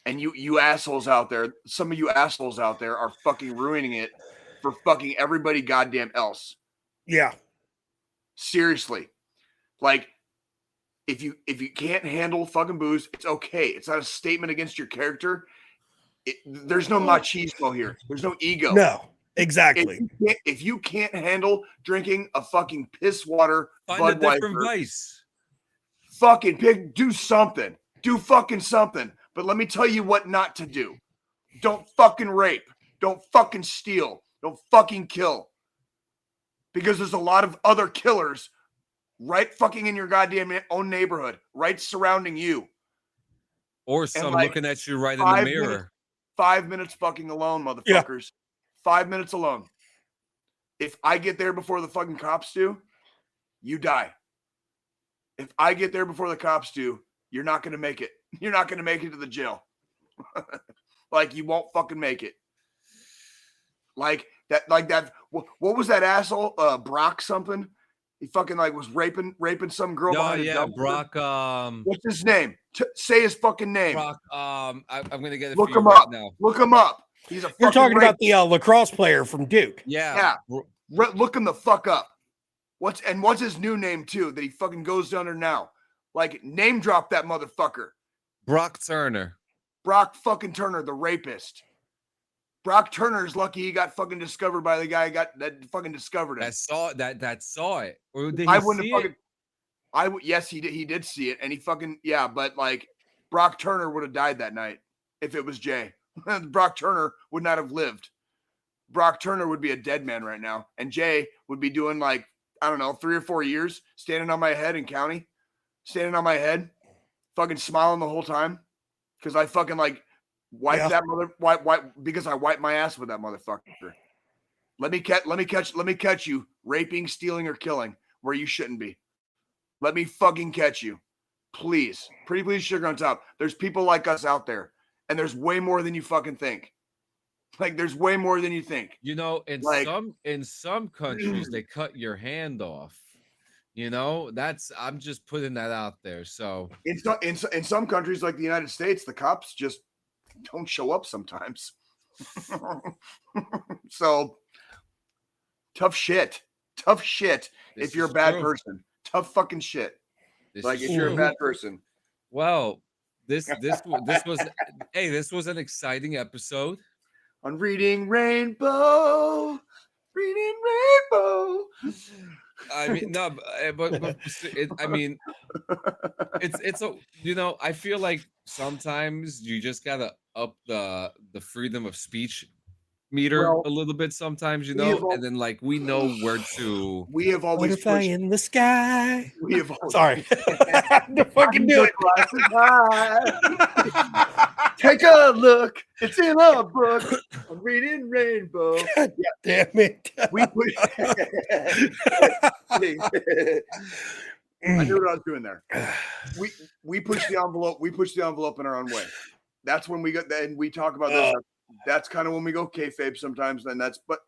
And you assholes out there, some of you assholes out there are fucking ruining it for fucking everybody goddamn else. Yeah. Seriously. Like, if you can't handle fucking booze, it's okay. It's not a statement against your character. There's no machismo here. There's no ego. No, exactly. If you can't handle drinking a fucking piss water Find a different Budweiser, vice. fucking do something. Do fucking something. But let me tell you what not to do. Don't fucking rape. Don't fucking steal. Don't fucking kill. Because there's a lot of other killers right fucking in your goddamn own neighborhood, right surrounding you. Or some like looking at you right in the mirror. 5 minutes fucking alone, motherfuckers. 5 minutes alone. If I get there before the fucking cops do, you die. If I get there before the cops do, you're not going to make it. You're not going to make it to the jail. Like, you won't fucking make it. Like that. What was that asshole? Brock something? He fucking like was raping some girl. Oh behind yeah, a Brock. What's his name? Say his fucking name. Brock. I'm gonna get it. Look for you him right up. now. Look him up. He's a. You're talking rapist. about the lacrosse player from Duke. Yeah. Look him the fuck up. What's his new name too that he fucking goes under now? Like, name drop that motherfucker. Brock Turner. Brock fucking Turner, the rapist. Brock Turner's lucky he got fucking discovered by the guy that fucking discovered him. That saw it. Or did he I wouldn't see have fucking. it? Yes, he did see it, and he fucking but like Brock Turner would have died that night if it was Jay. Brock Turner would not have lived. Brock Turner would be a dead man right now, and Jay would be doing like, I don't know, 3 or 4 years standing on my head in county, standing on my head, fucking smiling the whole time because I fucking like wiped that because I wiped my ass with that motherfucker. Let me catch you raping, stealing, or killing where you shouldn't be. Let me fucking catch you, please. Pretty please, sugar on top. There's people like us out there, and there's way more than you fucking think. Like, there's way more than you think. You know, in some countries they cut your hand off. You know, I'm just putting that out there. So in some countries like the United States, the cops just don't show up sometimes. So tough shit. If you're a bad person, tough fucking shit. Like, if you're a bad person. Well, this was an exciting episode. On Reading Rainbow. I mean, no, but I mean, it's a, you know, I feel like sometimes you just gotta up the freedom of speech meter a little bit sometimes, you know, and then like we know where to. We have always butterfly in the sky. We have always, sorry. To fucking do it. Take a look. It's in a book. I'm reading Rainbow. God damn it. We put. I knew what I was doing there. We push the envelope. We push the envelope in our own way. That's when we got. Then we talk about this. That's kind of when we go kayfabe sometimes. Then but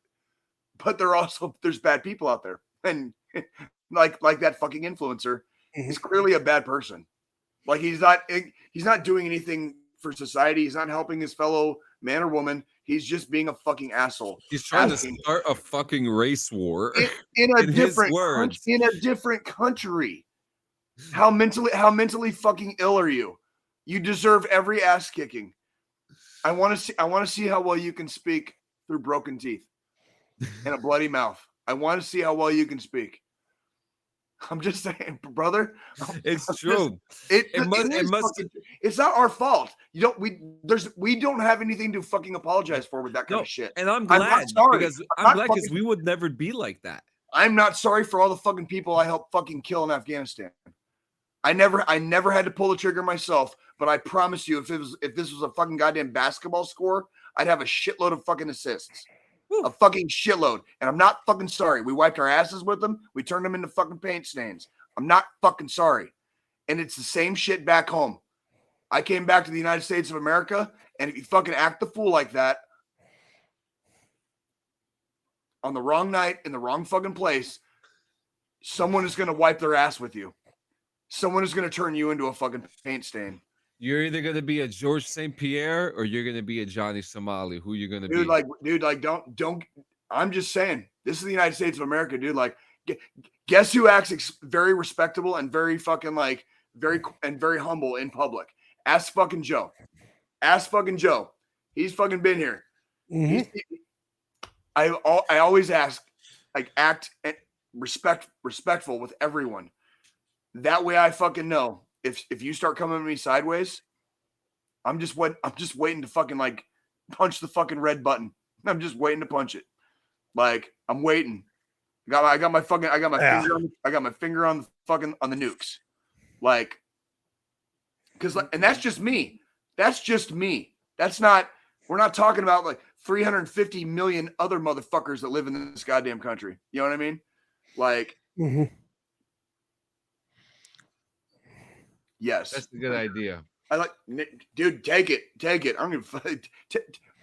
there's bad people out there, and like that fucking influencer is clearly a bad person. Like, he's not doing anything for society. He's not helping his fellow man or woman. He's just being a fucking asshole. He's trying to start a fucking race war in a different country. How mentally fucking ill are you? You deserve every ass kicking. I want to see how well you can speak through broken teeth and a bloody mouth. I want to see how well you can speak. I'm just saying, brother. It's true. It's not our fault. We don't have anything to fucking apologize for with that kind of shit. And I'm glad because we would never be like that. I'm not sorry for all the fucking people I helped fucking kill in Afghanistan. I never had to pull the trigger myself, but I promise you, if this was a fucking goddamn basketball score, I'd have a shitload of fucking assists. Woo. A fucking shitload. And I'm not fucking sorry. We wiped our asses with them. We turned them into fucking paint stains. I'm not fucking sorry. And it's the same shit back home. I came back to the United States of America, and if you fucking act the fool like that on the wrong night in the wrong fucking place, someone is going to wipe their ass with you. Someone is going to turn you into a fucking paint stain. You're either going to be a George St. Pierre or you're going to be a Johnny Somali. Who you're going to be? Dude, don't. I'm just saying, this is the United States of America, dude. Like, guess who acts very respectable and very fucking very humble in public? Ask fucking Joe. Ask fucking Joe. He's fucking been here. Mm-hmm. I always ask, act respectful with everyone. That way, I fucking know. If you start coming at me sideways, I'm just waiting to fucking punch the fucking red button. I'm just waiting to punch it. I'm waiting. I got my finger on the nukes. And that's just me. That's just me. We're not talking about 350 million other motherfuckers that live in this goddamn country. You know what I mean? Mm-hmm. Yes, that's a good idea. Dude, take it. I'm gonna,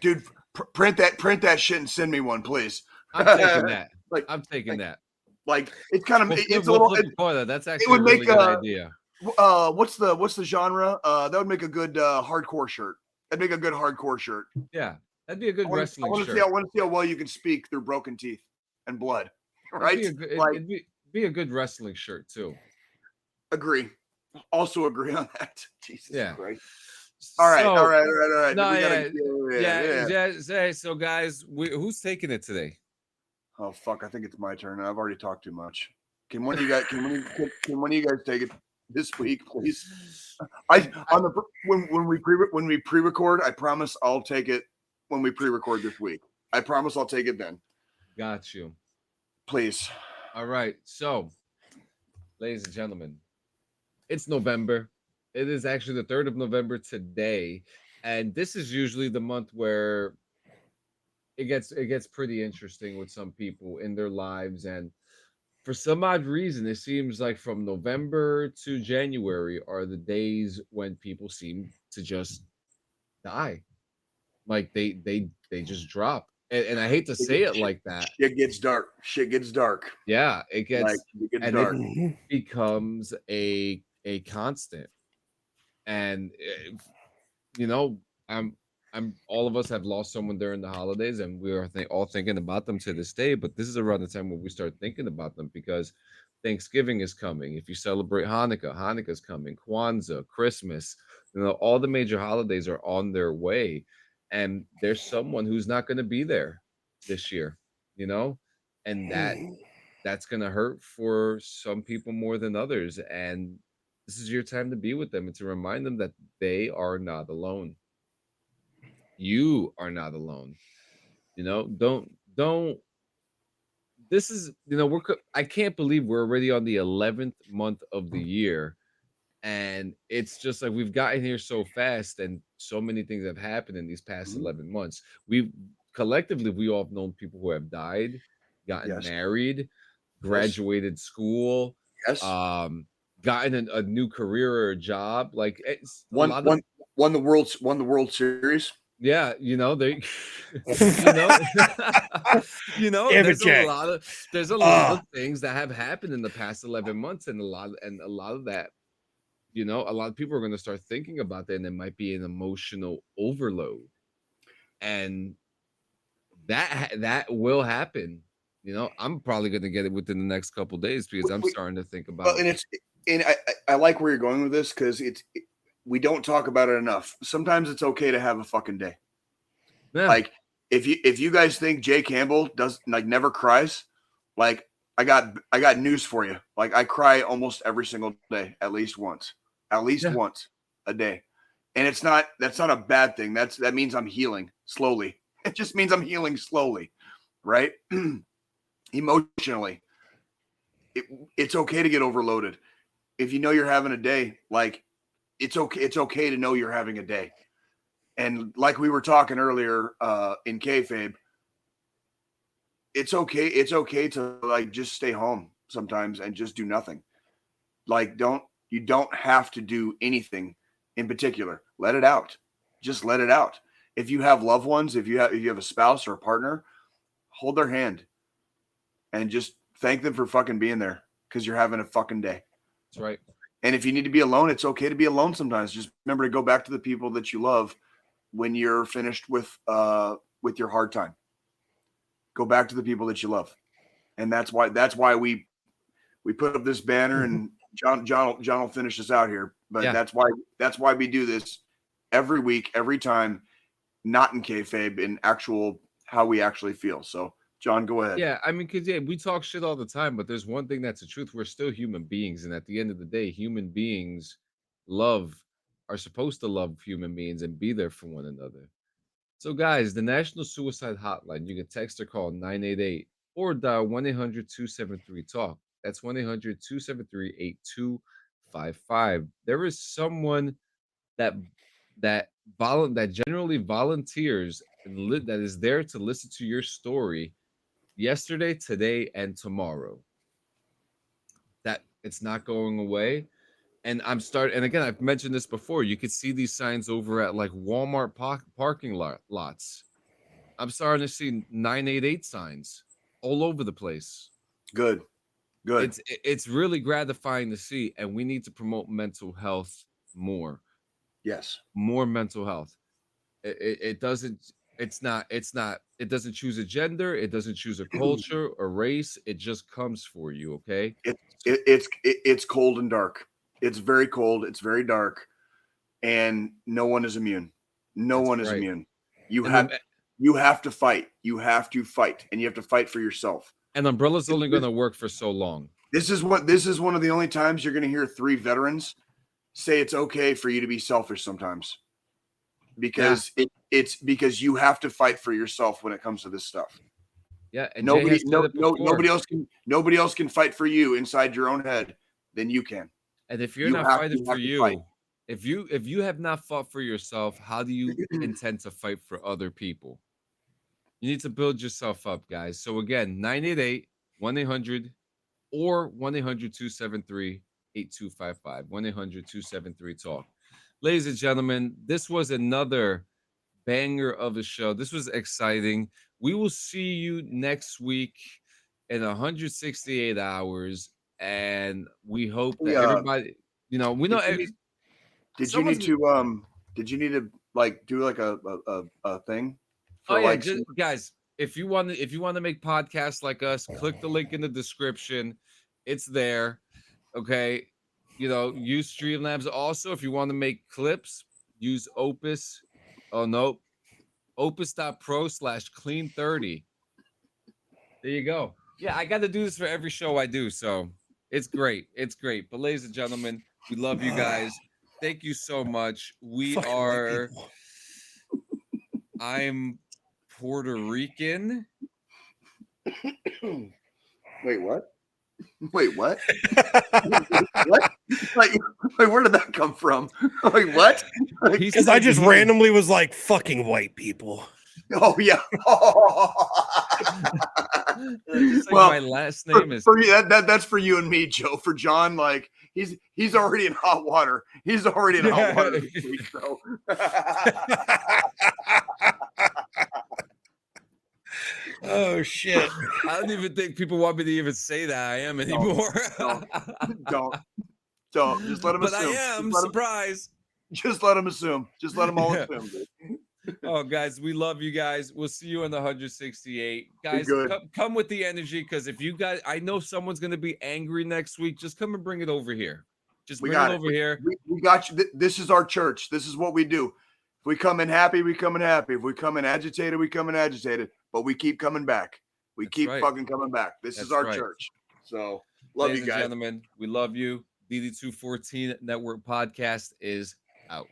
dude, print that shit and send me one, please. I'm taking that. I'm taking that. It's kind of it's a little. That's actually a really good idea. What's the genre? That would make a good hardcore shirt. That'd make a good hardcore shirt. Yeah, that'd be a good wrestling shirt. I want to see how well you can speak through broken teeth and blood. Right? It'd be a good wrestling shirt too. Agree. Also agree on that. Jesus Christ. All right. No, yeah. So, guys, who's taking it today? Oh fuck! I think it's my turn. I've already talked too much. Can one of you guys take it this week, please? When we pre-record, I promise I'll take it when we pre-record this week. I promise I'll take it then. Got you. Please. All right. So, ladies and gentlemen, it's November. It is actually the 3rd of November today. And this is usually the month where it gets pretty interesting with some people in their lives. And for some odd reason, it seems like from November to January are the days when people seem to just die. They just drop. And I hate to say it like that. Shit gets dark. Yeah, it gets dark. It becomes a constant. And I'm all of us have lost someone during the holidays, and we are all thinking about them to this day. But this is around the time when we start thinking about them because Thanksgiving is coming. If you celebrate Hanukkah's coming. Kwanzaa, Christmas, all the major holidays are on their way. And there's someone who's not going to be there this year, and that's going to hurt for some people more than others. And this is your time to be with them and to remind them that they are not alone. You are not alone. Don't. This is, I can't believe we're already on the 11th month of the year. And it's just like we've gotten here so fast and so many things have happened in these past 11 months. We all have known people who have died, gotten married, graduated school, gotten a new career or a job. Won the World Series. Yeah, they there's a lot of things that have happened in the past 11 months, and a lot of that. A lot of people are going to start thinking about that, and it might be an emotional overload, and that will happen. I'm probably going to get it within the next couple of days because I'm starting to think about. Well, and I like where you're going with this because we don't talk about it enough. Sometimes it's okay to have a fucking day. Yeah. If you guys think Jay Campbell does never cries, I got news for you. Like, I cry almost every single day, at least once a day. And that's not a bad thing. That means I'm healing slowly. It just means I'm healing slowly, right? Emotionally. It's okay to get overloaded. If you know you're having a day, like, it's okay to know you're having a day. And like we were talking earlier in kayfabe, it's okay to like just stay home sometimes and just do nothing. Like, you don't have to do anything in particular. Let it out. Just let it out. If you have loved ones, if you have a spouse or a partner, hold their hand and just thank them for fucking being there, because you're having a fucking day. That's right. And if you need to be alone, it's okay to be alone sometimes. Just remember to go back to the people that you love when you're finished with your hard time. Go back to the people that you love. And that's why we put up this banner, and John will finish us out here. But yeah. that's why we do this every week, every time, not in kayfabe, in actual how we actually feel. So John, go ahead. Yeah, I mean, because we talk shit all the time, but there's one thing that's the truth. We're still human beings, and at the end of the day, human beings are supposed to love human beings and be there for one another. So, guys, the National Suicide Hotline, you can text or call 988 or dial 1-800-273-TALK. That's 1-800-273-8255. There is someone that generally volunteers and that is there to listen to your story yesterday, today, and tomorrow. That it's not going away. And and again, I've mentioned this before. You could see these signs over at like Walmart parking lots. I'm starting to see 988 signs all over the place. Good. It's really gratifying to see, and we need to promote mental health more. Yes. More mental health. It doesn't choose a gender, it doesn't choose a culture or race. It just comes for you, okay? It's cold and dark. It's very cold, it's very dark, and no one is immune. No one is immune. You have to fight. You have to fight, and you have to fight for yourself. And Umbrella's only going to work for so long. This is one of the only times you're going to hear 3 veterans say it's okay for you to be selfish sometimes, because it's because you have to fight for yourself when it comes to this stuff. Yeah, and nobody else can fight for you inside your own head than you can. And if you're not fighting for you, if you have not fought for yourself, how do you intend to fight for other people? You need to build yourself up, guys. So again, 988, 1-800, or 1-800-273-8255. 1-800-273-TALK. Ladies and gentlemen, this was another banger of a show. This was exciting. We will see you next week in 168 hours. And we hope that everybody, we know. Did you need to like do like a thing? Guys, if you want to make podcasts like us, click the link in the description. It's there. Okay. Use Streamlabs. Also, if you want to make clips, use Opus. Oh no. Opus.pro/clean30. There you go. Yeah, I got to do this for every show I do, so it's great. It's great. But ladies and gentlemen, we love you guys. Thank you so much. I'm Puerto Rican. Wait, what? What? Like, where did that come from? Like, what? Because I just randomly was like, fucking white people. Oh, yeah. Well, my last name is for you, that's for you and me, Joe. For John, like he's already in hot water. He's already in hot water this week, so. Oh shit! I don't even think people want me to even say that I am anymore. Don't. Just let them assume. But I am surprised. Just let them assume. Just let them all assume. Dude. Oh, guys, we love you guys. We'll see you in the 168. Guys, come with the energy, because if you guys, I know someone's going to be angry next week. Just come and bring it over here. Just bring it over here. We got you. This is our church. This is what we do. If we come in happy, we come in happy. If we come in agitated, we come in agitated. But we keep coming back. We keep fucking coming back. This is our church. So love Ladies you guys. and gentlemen, we love you. DD214 Network podcast is out.